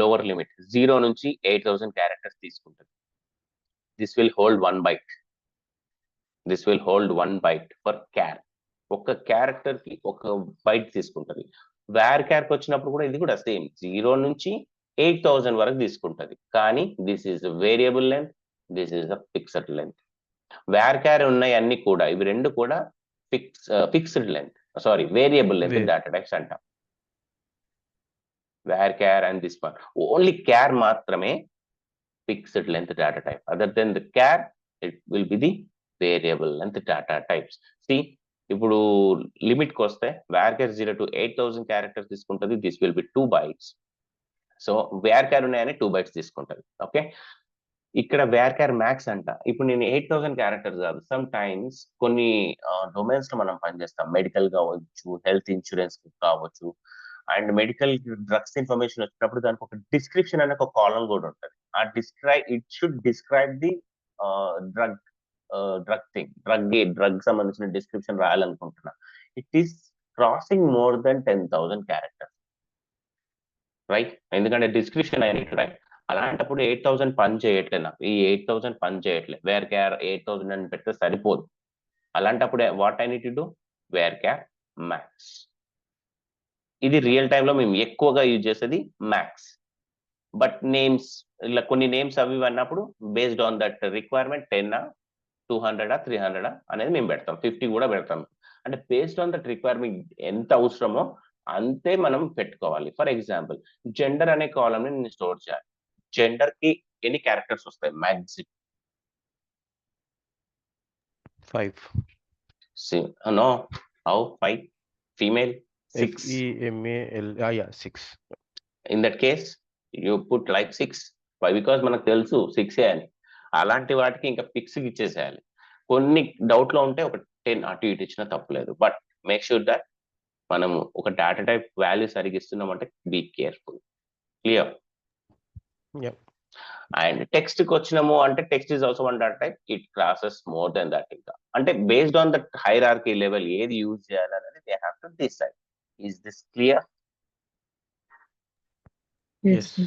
లోవర్ లిమిట్ 0 నుంచి 8000 క్యారెక్టర్స్ తీసుకుంటుంది. This will hold 1 byte. This will hold 1 byte for char. ఒక క్యారెక్టర్ కి ఒక బైట్ తీసుకుంటది. వేర్ క్యార్కి వచ్చినప్పుడు కూడా ఇది కూడా సేమ్ 0 నుంచి 8000 వరకు తీసుకుంటది. కానీ this is variable length, this is the fixed length. Varchar ఉన్నాయి అన్ని కూడా, ఇవి రెండు కూడా fixed length, sorry variable length data types అంటాం. Varchar and this one only char మాత్రమే fixed length data type. Other than the char it will be the variable length data types. See ఇప్పుడు limit కి వస్తే varchar 0 to 8000 characters తీసుకుంటది. This will be 2 bytes. So where క్యార్ ఉన్నాయని 2 bytes తీసుకుంటది. Okay, ఇక్కడ wear క్యార్ max అంట. ఇప్పుడు నేను 8000 క్యారెక్టర్స్ కాదు, సమ్ టైమ్స్ కొన్ని డొమైన్స్ లో మనం పనిచేస్తాం, మెడికల్ కావచ్చు, హెల్త్ ఇన్సూరెన్స్ కావచ్చు, అండ్ మెడికల్ డ్రగ్స్ ఇన్ఫర్మేషన్ వచ్చినప్పుడు దానికి ఒక డిస్క్రిప్షన్ అనే ఒక కాలం కూడా ఉంటుంది. ఆ it should describe the drug సంబంధించిన డిస్క్రిప్షన్ రాయాలనుకుంటున్నా. It is crossing more than 10,000 characters, right? ఎందుకంటే డిస్క్రిప్షన్ అయినట్టు, రైట్? అలాంటప్పుడు 8000 పని చేయట్లేదు, నాకు ఈ 8000 పని చేయట్లేదు. వేర్ క్యార్ 8000 అని పెడితే సరిపోదు. అలాంటప్పుడు what I need to do? Wear క్యార్ max. ఇది రియల్ టైంలో మేము ఎక్కువగా యూజ్ చేసేది మ్యాక్స్. బట్ నేమ్స్, ఇలా కొన్ని నేమ్స్ అవి అన్నప్పుడు బేస్డ్ ఆన్ దట్ రిక్వైర్మెంట్ 10 200 300 అనేది మేము పెడతాం, 50 కూడా పెడతాం. అంటే బేస్డ్ ఆన్ దట్ రిక్వైర్మెంట్ ఎంత అవసరమో అంతే మనం పెట్టుకోవాలి. ఫర్ ఎగ్జాంపుల్, జెండర్ అనే కాలమ్ ని నేను స్టోర్ చేయాలి. జెండర్ కి ఎన్ని క్యారెక్టర్స్ వస్తాయి maximum?
5.
No, how 5? Female 6.
FEMAL, yeah, 6.
In that case you put like 6. Why? Because మనకు తెలుసు 6 అని. అలాంటి వాటికి ఇంకా ఫిక్స్ ఇచ్చేసేయాలి. కొన్ని డౌట్ లో ఉంటే ఒక 10 అటు ఇటు ఇచ్చినా తప్పలేదు. బట్ మేక్ షూర్ దట్ మనం ఒక డేటా టైప్ వాల్యూ సరిగ్గా ఇస్తున్నామంటే be careful. Clear? And text కి వచ్చినాము అంటే text is also one data type. It crosses more than that. ఇంకా అంటే based on that hierarchy level ఏది యూజ్ చేయాలనేది they have to decide. Is this clear?
Yes, sir.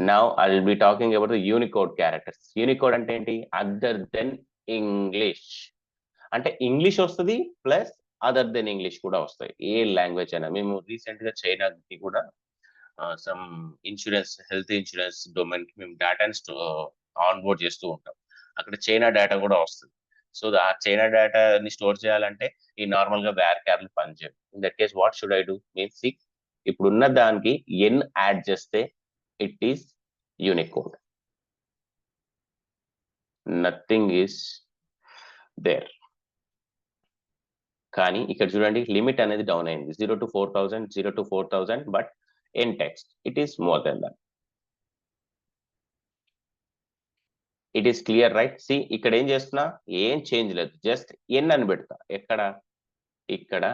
Now I will be talking about the Unicode characters. Unicode అంటే ఏంటి? Other than English. అంటే English వస్తుంది plus other than English కూడా వస్తాయి. ఏ language అయినా. మేము రీసెంట్ గా చైనాకి కూడా some insurance, health insurance domain కి మేము డేటాని ఆన్బోర్డ్ చేస్తూ ఉంటాం. అక్కడ చైనా డేటా కూడా వస్తుంది. సో ఆ చైనా డేటాని స్టోర్ చేయాలంటే ఈ నార్మల్ గా వేర్ క్యార్లు పనిచేయవు. In that case what should I do? Means ఇప్పుడున్న దానికి ఎన్ యాడ్ చేస్తే it is Unicode. Nothing is there. కానీ ఇక్కడ చూడండి, లిమిట్ అనేది డౌన్ అయింది 0 to 4000, 0 to 4000, but in text it is more than that. It is clear, right? See ఇక్కడ ఏం చేస్తున్నా, ఏం చేంజ్ లేదు, జస్ట్ ఎన్ అని పెడతా. ఎక్కడ? ఇక్కడ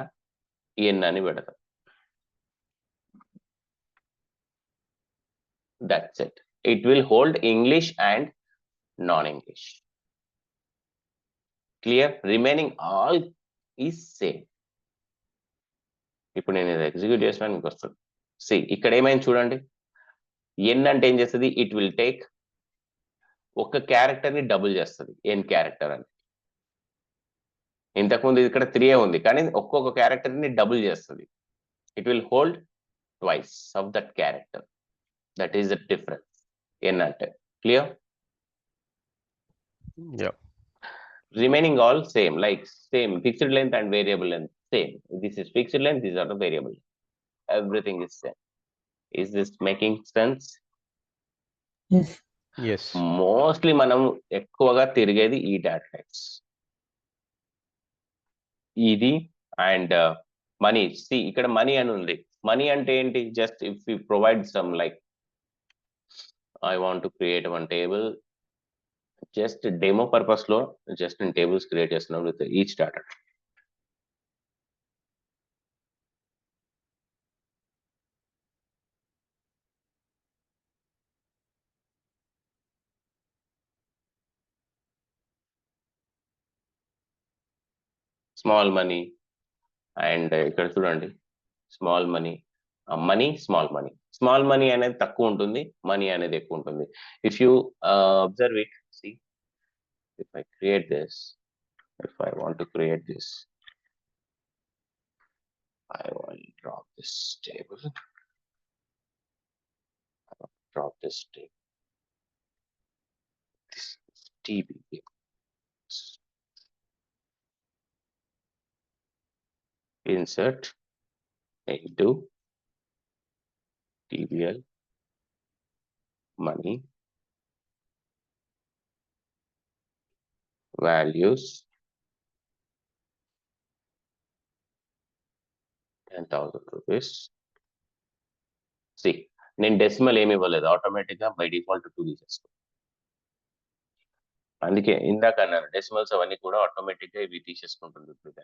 ఎన్ అని పెడతా. That's it. It will hold English and non-English. Clear? Remaining all is same. ఇప్పుడు నేను ఇది ఎగ్జిక్యూట్ చేసిన మీకు వస్తుంది. సి ఇక్కడ ఏమైంది చూడండి, ఎన్ అంటే ఏం చేస్తుంది? ఇట్ విల్ టేక్ ఒక క్యారెక్టర్ ని డబుల్ చేస్తుంది, ఎన్ క్యారెక్టర్ అని. ఇంతకుముందు ఇక్కడ 3 ఉంది, కానీ ఒక్కొక్క క్యారెక్టర్ ని డబుల్ చేస్తుంది. It will hold twice of that character. That is the difference N అంటే. Clear? Remaining all same, like same fixed length and variable length same. This is fixed length, these are the variable. Everything is same. Is this making sense?
Yes.
Yes.
Mostly మనం ఎక్కువగా తిరిగేది ఈ data types, ఇది and money. C ఇక్కడ money అని ఉంది. Money అంటే ఏంటి? Just if you provide some, like I want to create one table, just demo purpose లో జస్ట్ నేను టేబుల్స్ క్రియేట్ చేస్తున్నాం with each data. Small money and ఇక్కడ చూడండి small money, money, small money. Small money అనేది తక్కువ ఉంటుంది, money అనేది ఎక్కువ ఉంటుంది. If you observe it, see if I create this, if I want to create this, I will drop this table. Drop this table. This is TBB. Insert into TBL money values 10,000 rupees. See, నేను decimal ఏమి ఇవ్వలేదు, automatic గా by default 2 తీసేసుకో. అందుకే ఇందాక అన్నారు decimals అవన్నీ కూడా automatic గా ఇవి తీసేసుకుంటుంది.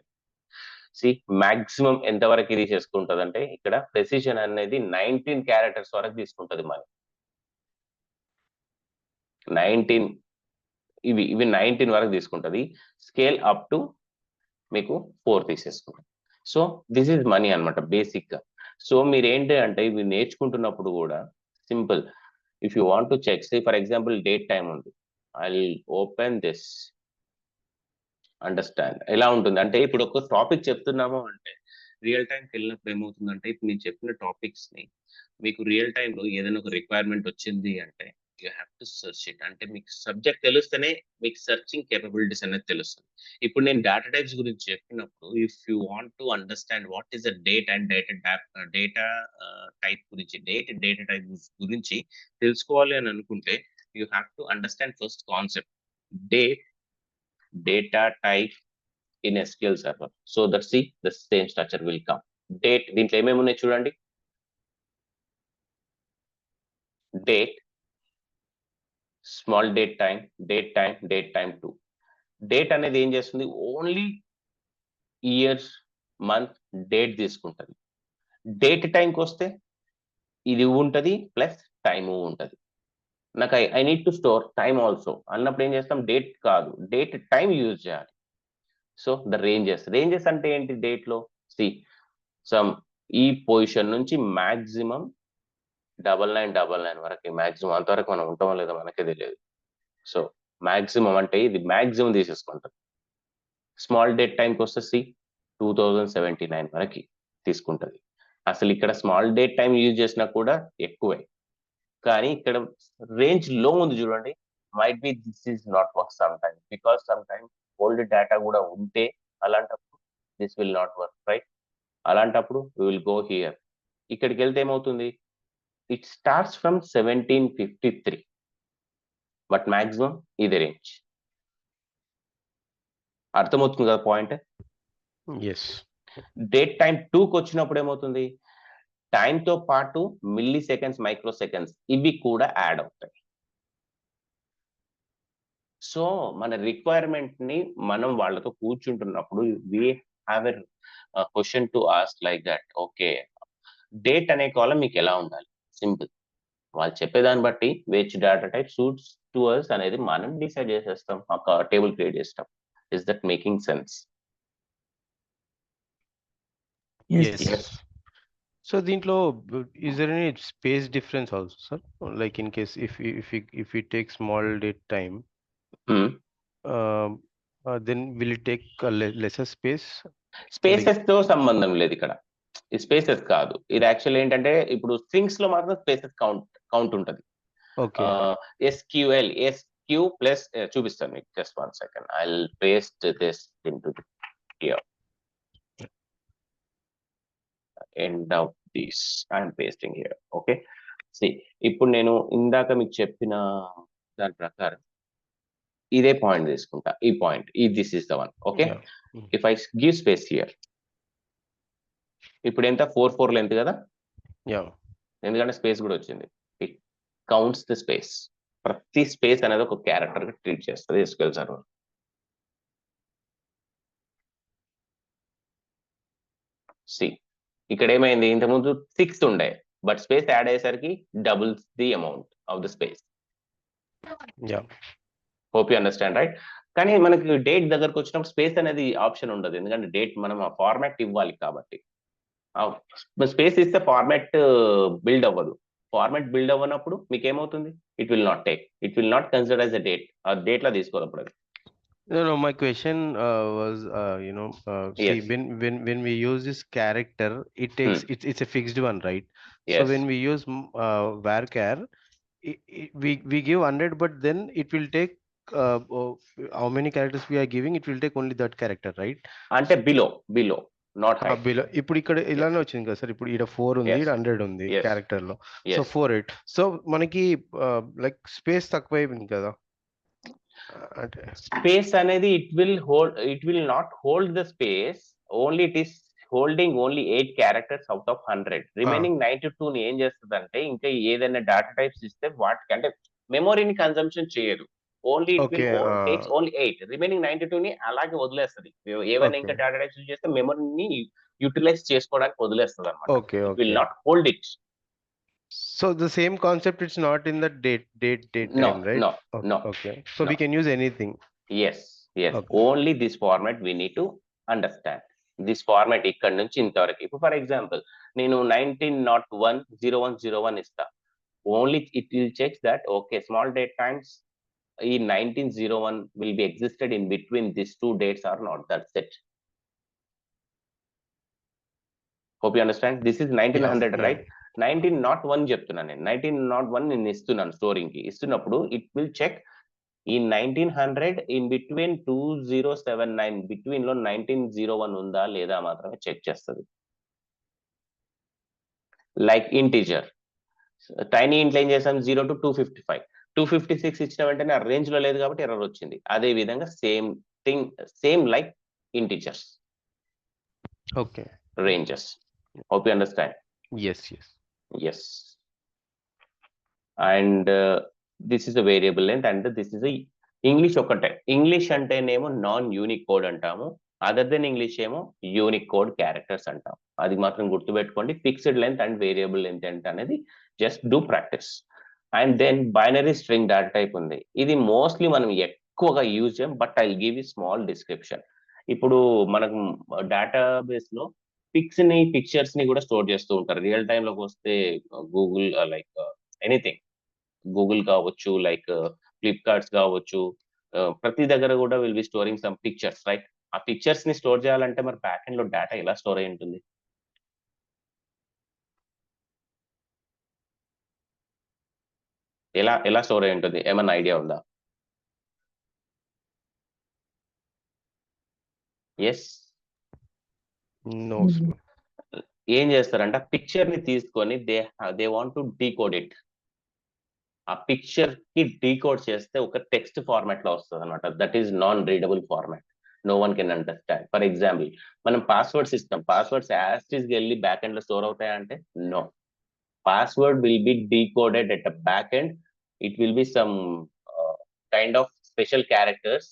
సి మాక్సిమం ఎంత వరకు తీసేసుకుంటది అంటే ఇక్కడ ప్రెసిషన్ అనేది 19 క్యారెక్టర్స్ వరకు తీసుకుంటది మనకి. 19 ఇవి 19 వరకు తీసుకుంటది. స్కేల్ అప్ టు మీకు 4 తీసేసుకుంటాం. సో దిస్ ఈజ్ మనీ అన్నమాట బేసిక్ గా. సో మీరు ఏంటి అంటే ఇవి నేర్చుకుంటున్నప్పుడు కూడా simple, if you want to check, say for example date time ఉంది, I will open this. Understand ఎలా ఉంటుంది అంటే ఇప్పుడు ఒక టాపిక్ చెప్తున్నాము అంటే రియల్ టైంకి వెళ్ళినప్పుడు ఏమవుతుందంటే ఇప్పుడు నేను చెప్పిన టాపిక్స్ ని మీకు రియల్ టైంలో ఏదైనా ఒక రిక్వైర్మెంట్ వచ్చింది అంటే you have to search it. అంటే మీకు సబ్జెక్ట్ తెలిస్తేనే మీకు సెర్చింగ్ కేపబిలిటీస్ అనేది తెలుస్తుంది. ఇప్పుడు నేను డేటా టైప్స్ గురించి చెప్పినప్పుడు if you want to understand what is the date and data type గురించి డేటా టైప్ గురించి తెలుసుకోవాలి అని అనుకుంటే you have to understand first concept data type in SQL Server. So that see the same structure will come. Date దీంట్లో ఏమేమి ఉన్నాయి చూడండి. Date, small date time, date time 2. Date అనేది ఏం చేస్తుంది, ఓన్లీ ఇయర్స్ మంత్ డేట్ తీసుకుంటుంది. Date టైంకి వస్తే ఇది ఉంటది ప్లస్ టైము ఉంటది. నాకు I need to store time also అన్నప్పుడు ఏం చేస్తాం, డేట్ కాదు డేట్ టైం యూజ్ చేయాలి. సో ద రేంజెస్ అంటే ఏంటి డేట్ లో, సి సమ్ ఈ పొజిషన్ నుంచి మాక్సిమం 9999 వరకు, మాక్సిమం అంతవరకు మనం ఉంటామో లేదో మనకే తెలియదు. సో మాక్సిమం అంటే ఇది మాక్సిమం తీసేసుకుంటాం. స్మాల్ డేట్ టైంకి వస్తే సి 2079 వరకు తీసుకుంటది. అసలు ఇక్కడ స్మాల్ డేట్ టైం యూజ్ చేసినా కూడా ఎక్కువే, కానీ ఇక్కడ రేంజ్ లో ఉంది చూడండి. Might be this is not work some time, because some time old data కూడా ఉంటే అలాంటప్పుడు this will not work, right? అలాంటప్పుడు వి విల్ గో హియర్. ఇక్కడికి వెళ్తే ఏమవుతుంది, it starts from 1753 but maximum ఇది రేంజ్. అర్థమవుతుంది కదా పాయింట్?
ఎస్.
డేట్ టైం 2కి వచ్చినప్పుడు ఏమవుతుంది, టైంతో పాటు మిల్లీ సెకండ్స్, మైక్రో సెకండ్స్ ఇవి కూడా యాడ్ అవుతాయి. సో మన రిక్వైర్మెంట్ ని మనం వాళ్ళతో కూర్చుంటున్నప్పుడు we have a question to ask like that. Okay, date అనే కాలం మీకు ఎలా ఉండాలి? సింపుల్, వాళ్ళు చెప్పేదాన్ని బట్టి which data type suits to us అనేది మనం డిసైడ్ చేసేస్తాం, ఒక టేబుల్ క్రియేట్ చేస్తాం. Is that making sense?
Yes.
So దీంట్లో is there any space difference also, sir? Like in case if we take small date time, then will it take a lesser space?
Spaces తో సంబంధం లేదు ఇక్కడ, ఈ spaces కాదు. ఇది actual ఏంటంటే ఇప్పుడు స్ట్రింగ్స్ లో మాత్రం స్పేసెస్ కౌంట్ ఉంటది.
ఓకే.
SQL SQ ప్లస్ చూపిస్తాను మీకు, just 1 second. I will paste this into here. End of this I'm pasting here. Okay, see ఇప్పుడు నేను ఇందాక మీకు చెప్పిన దాని ప్రకారం ఇదే పాయింట్ తీసుకుంటా, ఈ point this is the one. Okay, if I give space here, ఇప్పుడు ఎంత 4 లెంత్ కదా, ఎందుకంటే స్పేస్ కూడా వచ్చింది. It counts the space. ప్రతి స్పేస్ అనేది ఒక క్యారెక్టర్ గా ట్రీట్ చేస్తుంది SQL సర్వర్. సి ఇక్కడ ఏమైంది, ఇంతకుముందు 6 ఉండే బట్ స్పేస్ యాడ్ అయ్యేసరికి doubles the amount of the space. Hope you understand, right? కానీ మనకి డేట్ దగ్గరకు వచ్చినప్పుడు స్పేస్ అనేది ఆప్షన్ ఉండదు, ఎందుకంటే డేట్ మనం ఆ ఫార్మాట్ ఇవ్వాలి కాబట్టి. స్పేస్ ఇస్తే ఫార్మాట్ బిల్డ్ అవ్వదు. ఫార్మాట్ బిల్డ్ అవ్వనప్పుడు మీకు ఏమవుతుంది, it will not consider as a date. ఆ డేట్ లా తీసుకోవాలి. అప్పుడు
No, my question was, see,
Yes.
when we use this character, it takes it's a fixed one, right? So
Yes.
when we use varchar, we give 100, but then it will take how many characters we are giving, it will take only that character, right?
అంటే below not high.
Below ఇప్పుడు ఇక్కడ ఇలానే వచ్చింది కదా sir, ఇప్పుడు ఇక్కడ 4 ఉంది,
Yes.
ఇక్కడ 100 ఉంది
Yes.
క్యారెక్టర్ లో. So
Yes.
48. సో మనకి లైక్ స్పేస్ తక్కువైపోయింది కదా అంటే.
స్పేస్ అనేది it will not hold the space, only it is holding only 8 characters out of 100. Remaining 92 ని ఏం చేస్తుంది అంటే, ఇంకా ఏదైనా డేటా టైప్స్ ఇస్తే వాటికి అంటే మెమొరీని కన్సంప్షన్ చేయదు. Only it will takes only 8. Remaining 92 ని అలాగే వదిలేస్తుంది. ఏవైనా ఇంకా డేటా టైప్స్ యూజ్ చేస్తే మెమొరీని యూటిలైజ్ చేసుకోవడానికి వదిలేస్తుంది అనమాట.
Okay,
it will not hold it.
So the same concept, it's not in the date
No,
time, right?
no.
Okay. So
No.
we can use anything.
Yes.
Okay.
Only this format we need to understand. This format ఇక్కడ నుంచి ఇంతవరకు. ఇప్పుడు for example నేను 19010101 ఇస్తా. Only it will check that okay small date times ఈ 1901 will be existed in between these two dates or not. That's it. Hope you understand. This is 1900,
Yeah.
right? 1901 చెప్తున్నాను నేను. 1901 నేను ఇస్తున్నాను స్టోరింగ్ కి. ఇస్తున్నప్పుడు it will check ఈ 1900 in between 2079 between లో 1901 ఉందా లేదా మాత్రమే చెక్ చేస్తుంది. లైక్ ఇంటీజర్ టైనీ ఇంట్లో ఏం చేసాం 0 to 255. 256 ఇచ్చిన వెంటనే ఆ రేంజ్ లో లేదు కాబట్టి ఎర్రర్ వచ్చింది. అదే విధంగా same thing, same like integers.
Okay.
Ranges. Hope you understand. Yes. And this is a variable length and this is a English ఒకటే. ఇంగ్లీష్ అంటేనేమో నాన్ యూనిక్ కోడ్ అంటాము, అదర్ దెన్ ఇంగ్లీష్ ఏమో యూనిక్ కోడ్ క్యారెక్టర్స్ అంటాం. అది మాత్రం గుర్తుపెట్టుకోండి. Fixed length and variable length అంటే అనేది just do practice. And then binary string data type ఉంది. ఇది మోస్ట్లీ మనం ఎక్కువగా యూజ్ చేయం, but I give you small description. ఇప్పుడు మనకు డేటాబేస్ లో పిక్చర్స్ ని కూడా స్టోర్ చేస్తూ ఉంటారు. రియల్ టైమ్ లోకి వస్తే గూగుల్ లైక్ ఎనీథింగ్, గూగుల్ కావచ్చు, లైక్ ఫ్లిప్కార్ట్స్ కావచ్చు, ప్రతి దగ్గర కూడా will be storing some pictures, right? ఆ పిక్చర్స్ ని స్టోర్ చేయాలంటే మరి బ్యాక్ ఎండ్ లో డేటా ఎలా స్టోర్ అయి ఉంటుంది? ఎలా స్టోర్ అయి ఉంటుంది? ఏమన్నా ఐడియా ఉందా? ఎస్.
No, sir.
ఏం చేస్తారంటే ఆ పిక్చర్ ని తీసుకొని they want to decode it. ఆ పిక్చర్ కి డీకోడ్ చేస్తే ఒక టెక్స్ట్ ఫార్మాట్ లో వస్తుంది అనమాట. That is non readable format. No one can understand. For example మనం పాస్వర్డ్స్ ఇస్తాం, పాస్వర్డ్స్ యాస్టీస్ కి వెళ్ళి బ్యాక్ ఎండ్ లో స్టోర్ అవుతాయా అంటే నో. Password will be decoded at a back end. It will be some kind of special characters.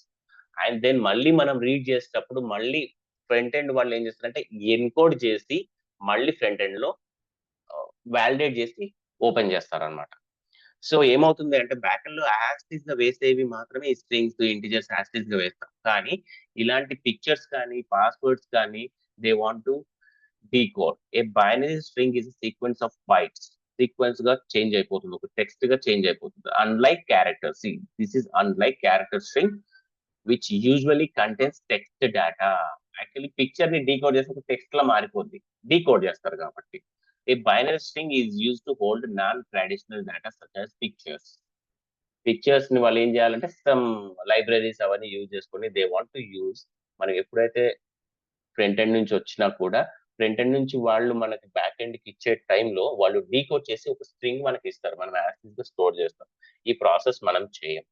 And then మళ్ళీ మనం రీడ్ చేసేటప్పుడు మళ్ళీ ఫ్రంట్ ఎండ్ వాళ్ళు ఏం చేస్తారంటే ఎన్కోడ్ చేసి మళ్ళీ ఫ్రంట్ ఎండ్ లో వాలిడేట్ చేసి ఓపెన్ చేస్తారనమాట. సో ఏమవుతుంది అంటే బ్యాక్ ఎండ్ లో యాస్టీస్ గా వేసేవి మాత్రమే ఈ స్ట్రింగ్స్, ఇంటిజర్స్ యాస్టీస్ గా వేస్తాం. కానీ ఇలాంటి పిక్చర్స్ కానీ పాస్వర్డ్స్ కానీ they want to decode. A binary string is sequence of bytes. Sequence గా చేంజ్ అయిపోతుంది, ఒక టెక్స్ట్ గా చేంజ్ అయిపోతుంది. Unlike character, this is unlike character string which usually contains text data. Actually picture ని decode చేసి ఒక text లా మారిపోద్ది, decode చేస్తారు కాబట్టి. A binary string is used to hold non-traditional data such as pictures. Pictures ని వాళ్ళు ఏం చేయాలంటే సమ్ లైబ్రరీస్ అవన్నీ యూజ్ చేసుకొని దే వాంట్ టు యూజ్. మనం ఎప్పుడైతే ఫ్రంట్ ఎండ్ నుంచి వచ్చినా కూడా ఫ్రంట్ ఎండ్ నుంచి వాళ్ళు మనకి బ్యాక్ ఎండ్ కి ఇచ్చే టైంలో వాళ్ళు డీకోడ్ చేసి ఒక స్ట్రింగ్ మనకి ఇస్తారు, మనం యాక్సెస్ గా స్టోర్ చేస్తాం. ఈ ప్రాసెస్ మనం చేయం.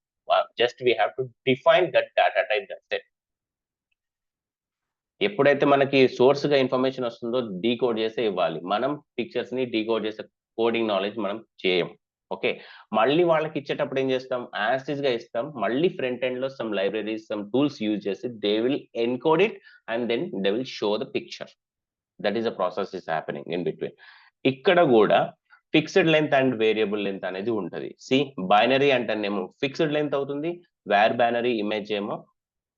Just we have to define that data type. That's it. ఎప్పుడైతే మనకి సోర్స్ గా ఇన్ఫర్మేషన్ వస్తుందో డీకోడ్ చేసే ఇవ్వాలి. మనం పిక్చర్స్ ని డీకోడ్ చేసే కోడింగ్ నాలెడ్జ్ మనం చేయం. ఓకే, మళ్ళీ వాళ్ళకి ఇచ్చేటప్పుడు ఏం చేస్తాం? యాస్టీస్ గా ఇస్తాం. మళ్ళీ ఫ్రంట్ ఎండ్ లో some libraries, some tools use చేసి they will encode it and then they will show the picture. That is a process is happening in between. ఇక్కడ కూడా fixed length and variable length అనేది ఉంటది. Binary అంటేనేమో fixed length అవుతుంది, varbinary image ఏమో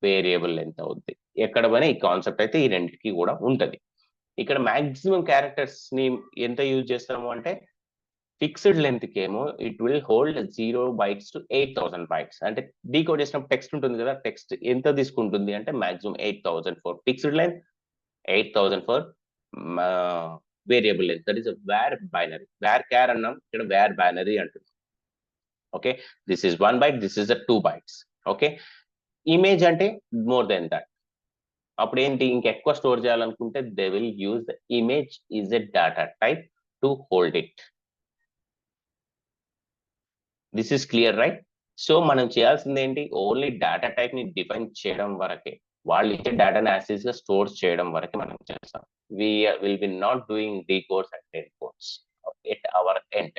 variable length అవుతుంది. ఎక్కడ పోయినా ఈ కాన్సెప్ట్ అయితే ఈ రెండింటికి కూడా ఉంటది. ఇక్కడ మాక్సిమం క్యారెక్టర్స్ ని ఎంత యూజ్ చేస్తాము అంటే ఫిక్స్డ్ లెంత్ కేమో it will hold 0 bytes to 8,000 bytes. అంటే డీకోడ్ చేసినప్పుడు టెక్స్ట్ ఉంటుంది కదా, టెక్స్ట్ ఎంత తీసుకుంటుంది అంటే maximum 8,000 for fixed length, 8,000 for variable length. That is varbinary. Varchar అన్నాం, ఇక్కడ వేర్ బైనరీ అంటున్నాం. Okay, this is 1 byte, this is 2 bytes. Okay, image అంటే మోర్ దెన్ దట్. అప్పుడు ఏంటి, ఇంకెక్కువ స్టోర్ చేయాలనుకుంటే they will use the image is a data type to hold it. This is clear, right? So మనం చేయాల్సింది ఏంటి, only data type ని define చేయడం వరకే, వాళ్ళు ఇచ్చే డేటాని యాక్సెస్ గా స్టోర్ చేయడం వరకే మనం చేస్తాం. we will be not doing decodes and encodes at our end.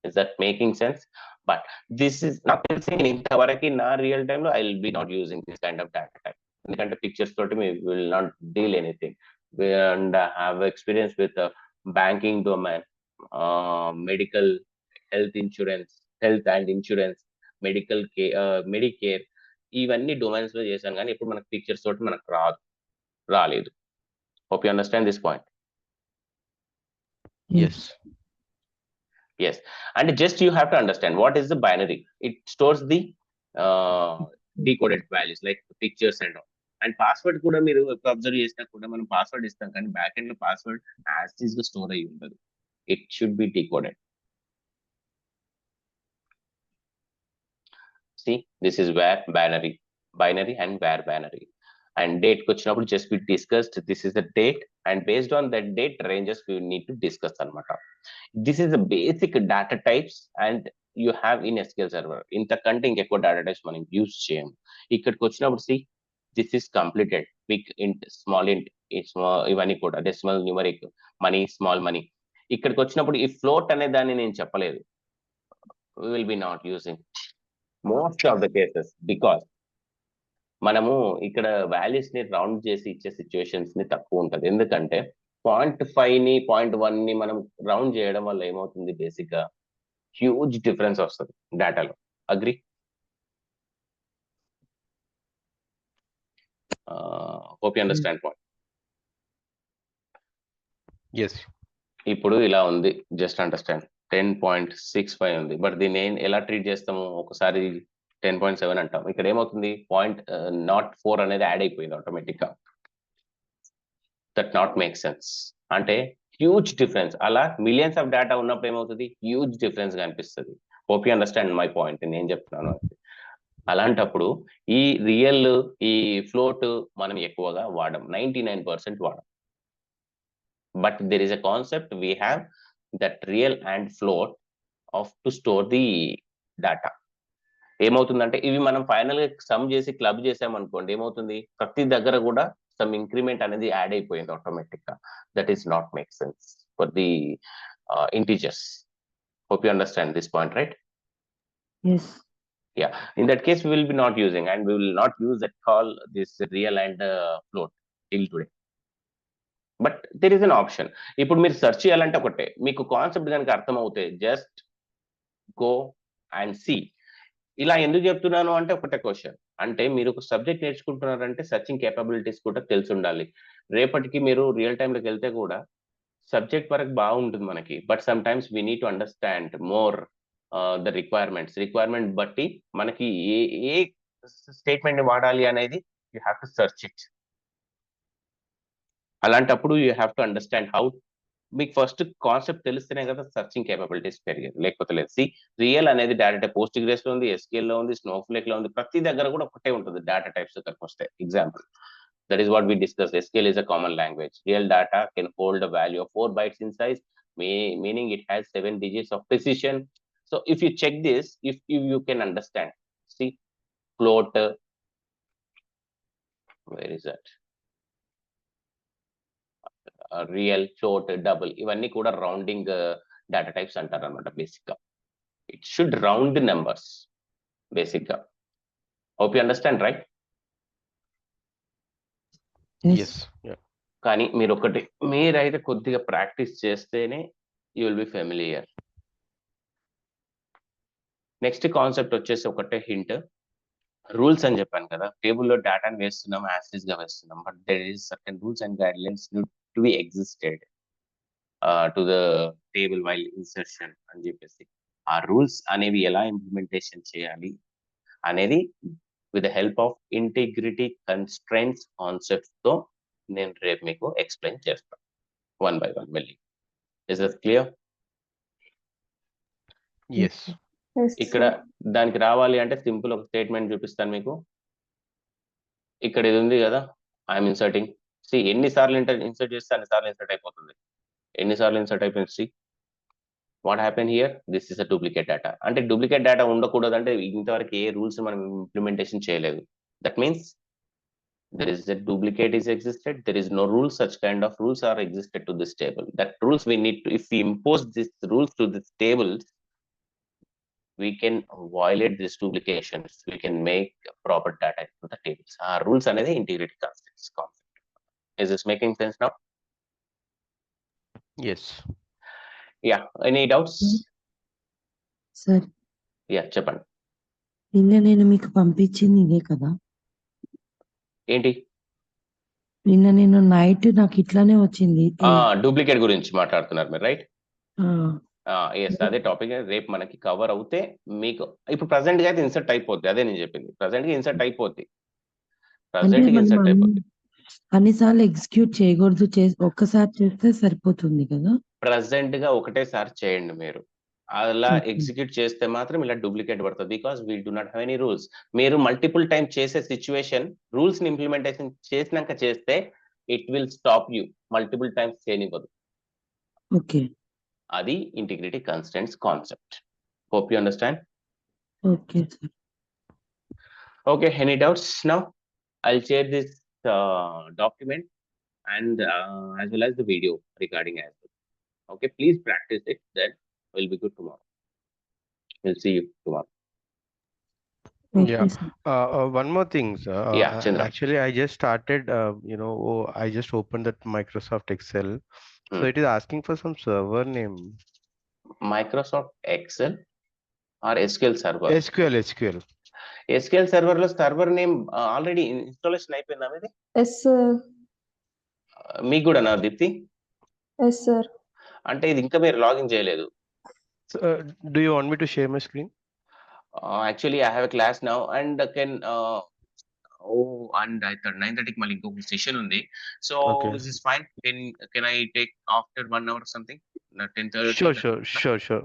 Is that making sense? But this is not saying ఇంతవరకు నా రియల్ టైమ్ లో I will be not using this kind of data type. ఎందుకంటే pictures తోటి we will not deal anything. And have experience with banking domain, medical, health insurance, health and insurance, medical care, Medicare, ఇవన్నీ domains లో చేశాను, కానీ ఇప్పుడు మనకు pictures తోటి మనకు రాలేదు. Hope you understand this point.
Yes.
Yes, and just you have to understand what is the binary. It stores the decoded values like pictures and all. And password kuda మీరు observe చేసినా కూడా మనం password ఇస్తాం, కానీ back end లో password as is గా store అయ్యి ఉండదు. It should B decoded. See, this is where binary and where binary. And date వచ్చినప్పుడు just we discussed, this is the date, and based on that date ranges we need to discuss anamata. This is the basic data types and you have in SQL Server. ఇంతకంటే ఇంకెక్కువ data types మనం use చేయం. ఇక్కడికి వచ్చినప్పుడు see, this is completed, big int, small int, ఇవన్నీ కూడా decimal, numeric, money, small money. ఇక్కడికి వచ్చినప్పుడు ఈ ఫ్లోట్ అనే దాన్ని నేను చెప్పలేదు. we will be not using most of the cases because మనము ఇక్కడ వాల్యూస్ ని రౌండ్ చేసి ఇచ్చే సిచ్యువేషన్స్ ని తక్కువ ఉంటది. ఎందుకంటే 0.5 ని 0.1 ని మనం రౌండ్ చేయడం వల్ల ఏమవుతుంది, బేసిక్ గా హ్యూజ్ డిఫరెన్స్ వస్తుంది డేటాలో. Agri? Hope you understand point.
Yes.
ఇప్పుడు ఇలా ఉంది, జస్ట్ అండర్స్టాండ్. 10.65 ఉంది, బట్ దీన్ని ఎలా ట్రీట్ చేస్తాము, ఒకసారి 10.7 అంటాం. ఇక్కడ ఏమవుతుంది, 0.04 అనేది యాడ్ అయిపోయింది ఆటోమేటిక్ గా. That not make sense. అంటే హ్యూజ్ డిఫరెన్స్. అలా మిలియన్స్ ఆఫ్ డేటా ఉన్నప్పుడు ఏమవుతుంది, హ్యూజ్ డిఫరెన్స్ కనిపిస్తుంది. Hope you understand my point, నేను చెప్తున్నాను. అలాంటప్పుడు ఈ రియల్, ఈ ఫ్లోట్ మనం ఎక్కువగా వాడం, 99% వాడం. But there is a concept, we have that real and float off to store the data. ఏమవుతుందంటే ఇవి మనం ఫైనల్ గా సమ్ చేసి క్లబ్ చేసామనుకోండి, ఏమవుతుంది, ప్రతి దగ్గర కూడా సమ్ ఇంక్రిమెంట్ అనేది యాడ్ అయిపోయింది ఆటోమేటిక్ గా. That is not make sense for the integers. Hope you understand this point, right?
Yes.
Yeah, in that case we will be not using, and we will not use at all this real and float till today. But there is an option. ఇప్పుడు మీరు search చేయాలంటే ఒకటే, మీకు concept కనుక అర్థం అవుతే just go and see. ఇలా ఎందుకు చెప్తున్నాను అంటే ఒకటే క్వశ్చన్, అంటే మీరు ఒక సబ్జెక్ట్ నేర్చుకుంటున్నారంటే సర్చింగ్ కేపబిలిటీస్ కూడా తెలిసి ఉండాలి. రేపటికి మీరు రియల్ టైంలోకి వెళ్తే కూడా సబ్జెక్ట్ వరకు బాగుంటుంది మనకి, but sometimes we need to understand more the requirement బట్టి మనకి ఏ స్టేట్మెంట్ ని వాడాలి అనేది you have to search it. అలాంటప్పుడు you have to understand how. మీకు ఫస్ట్ కాన్సెప్ట్ తెలిస్తేనే కదా సర్చింగ్ కేపబిలిటీస్ పెరిగేది, లేకపోతే లేదు. సి, రియల్ అనేది డేటా టైప్ పోస్ట్ గ్రేస్ లో ఉంది, SQL లో ఉంది, స్నోఫ్లేక్ లో ఉంది, ప్రతి దగ్గర కూడా ఒకటే ఉంటుంది డేటా టైప్స్ దగ్గరకు వస్తే. Example, that is what we discussed. SQL is a common language. Real data can hold a value of 4 bytes in size, meaning it has 7 digits of precision. So if you check this, if you can understand. See, float, where is that? Real, float, double, ఇవన్నీ కూడా rounding data types అంటారు అనమాట. Basic గా it should round numbers basic గా. Hope you understand, right?
Yes. Yeah.
కానీ మీరు ఒకటి, మీరైతే కొద్దిగా ప్రాక్టీస్ చేస్తేనే you will be familiar. Next concept వచ్చేసి ఒకటే హింట్, రూల్స్ అని చెప్పాను కదా. టేబుల్లో డేటాని వేస్తున్నాం, యాసిస్ గా వేస్తున్నాం, but there is certain rules and guidelines to be existed. To the table while insertion అని చెప్పేసి ఆ రూల్స్ అనేవి ఎలా ఇంప్లిమెంటేషన్ చేయాలి అనేది with the help of integrity constraints concepts తో నేను రేపు మీకు ఎక్స్ప్లెయిన్ చేస్తాను 1 by 1 మళ్ళీ. Is that clear?
Yes.
Yes,
ఇక్కడ దానికి రావాలి అంటే సింపుల్ ఒక స్టేట్మెంట్ చూపిస్తాను మీకు. ఇక్కడ ఇది ఉంది కదా, ఐఎమ్ ఇన్సర్టింగ్. సి ఎన్నిసార్లు ఇన్సర్ట్ చేస్తే అన్నిసార్లు ఇన్సర్ట్ అయిపోతుంది. ఎన్నిసార్లు ఇన్సర్ట్ అయిపోయింది? See what happen here, this is a duplicate data. అంటే డూప్లికేట్ డేటా ఉండకూడదు అంటే ఇంతవరకు ఏ రూల్స్ మనం ఇంప్లిమెంటేషన్ చేయలేదు. That means there is a duplicate is existed, there is no rule, such kind of rules are existed to this table. That rules we need to, if we impose these rules to this tables, we can violate these duplications, we can make proper data into the tables. Rules another integrity concepts concept. Is this making sense now?
Yes.
Yeah, any doubts?
Sir
Yeah, చెప్పండి.
నిన్న నేను మీకు పంపించింది ఇదే కదా?
ఏంటి?
నిన్న నేను నైట్ నాకు ఇట్లానే వచ్చింది.
డూప్లికేట్ గురించి మాట్లాడుతున్నారు మీరు, రైట్?
ఆ,
ఎస్, అదే టాపిక్ రేపు మనకి కవర్ అవుతే మీకు ఇప్పుడు ప్రజెంట్ గా అయితే ఇన్సర్ట్ అయిపోద్ది. అదే నేను చెప్పింది, ప్రజెంట్ గా ఇన్సర్ట్ అయిపోద్ది.
అంటే
ప్రజెంట్ గా
మనం
ఇన్సర్ట్ అయిపోద్ది.
అన్నిసార్లు ఎగ్జిక్యూట్ చేయకూడదు, ఒక్కసారి చేస్తే సరిపోతుంది కదా?
ప్రజెంట్ గా ఒకటేసారి చేయండి మీరు. అలా
Okay.
ఎగ్జిక్యూట్ చేస్తే మాత్రం ఇలా డూప్లికేట్ పడుతుంది. Because we do not have any rules. మీరు మల్టిపుల్ టైం చేసే సిచ్యువేషన్ రూల్స్ ని ఇంప్లిమెంటేషన్ చేసినాక చేస్తే it will stop you. Multiple times చేయనివ్వదు.
ఓకే
అది integrity constants concept. Hope you understand.
Okay sir.
Okay, any doubts now? I'll share this document and as well as the video regarding as well. Okay, please practice it, then we'll be good tomorrow. We'll see you tomorrow.
Okay
Yeah.
Sir.
One more thing, sir.
Yeah, Chandra.
Actually, I just started, I just opened that Microsoft Excel. So it is asking for some server name.
Microsoft Excel or SQL Server?
SQL.
SQL Server లో server name already installation అయిపోయిందా మీది?
Yes sir.
మీకు కూడా నా Deepti?
Yes sir.
అంటే ఇది ఇంకా మీరు లాగిన్ చేయలేదు.
So, do you want me to share my screen?
Actually, I have a class now and can and I thought 9:30 మళ్ళీ ఇంకొక సెషన్ ఉంది. So
Okay.
this is fine. Can I take after 1 hour or something? 10:30.
Sure.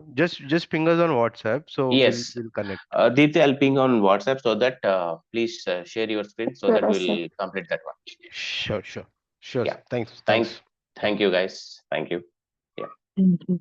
Just ping us on WhatsApp. So
Yes.
we'll connect.
Deepthi, I'll ping on WhatsApp so that please share your screen so that
Sure,
we'll
sir.
complete that one.
Sure.
Yeah.
Thanks.
Thank you guys. Thank you.
Thank you.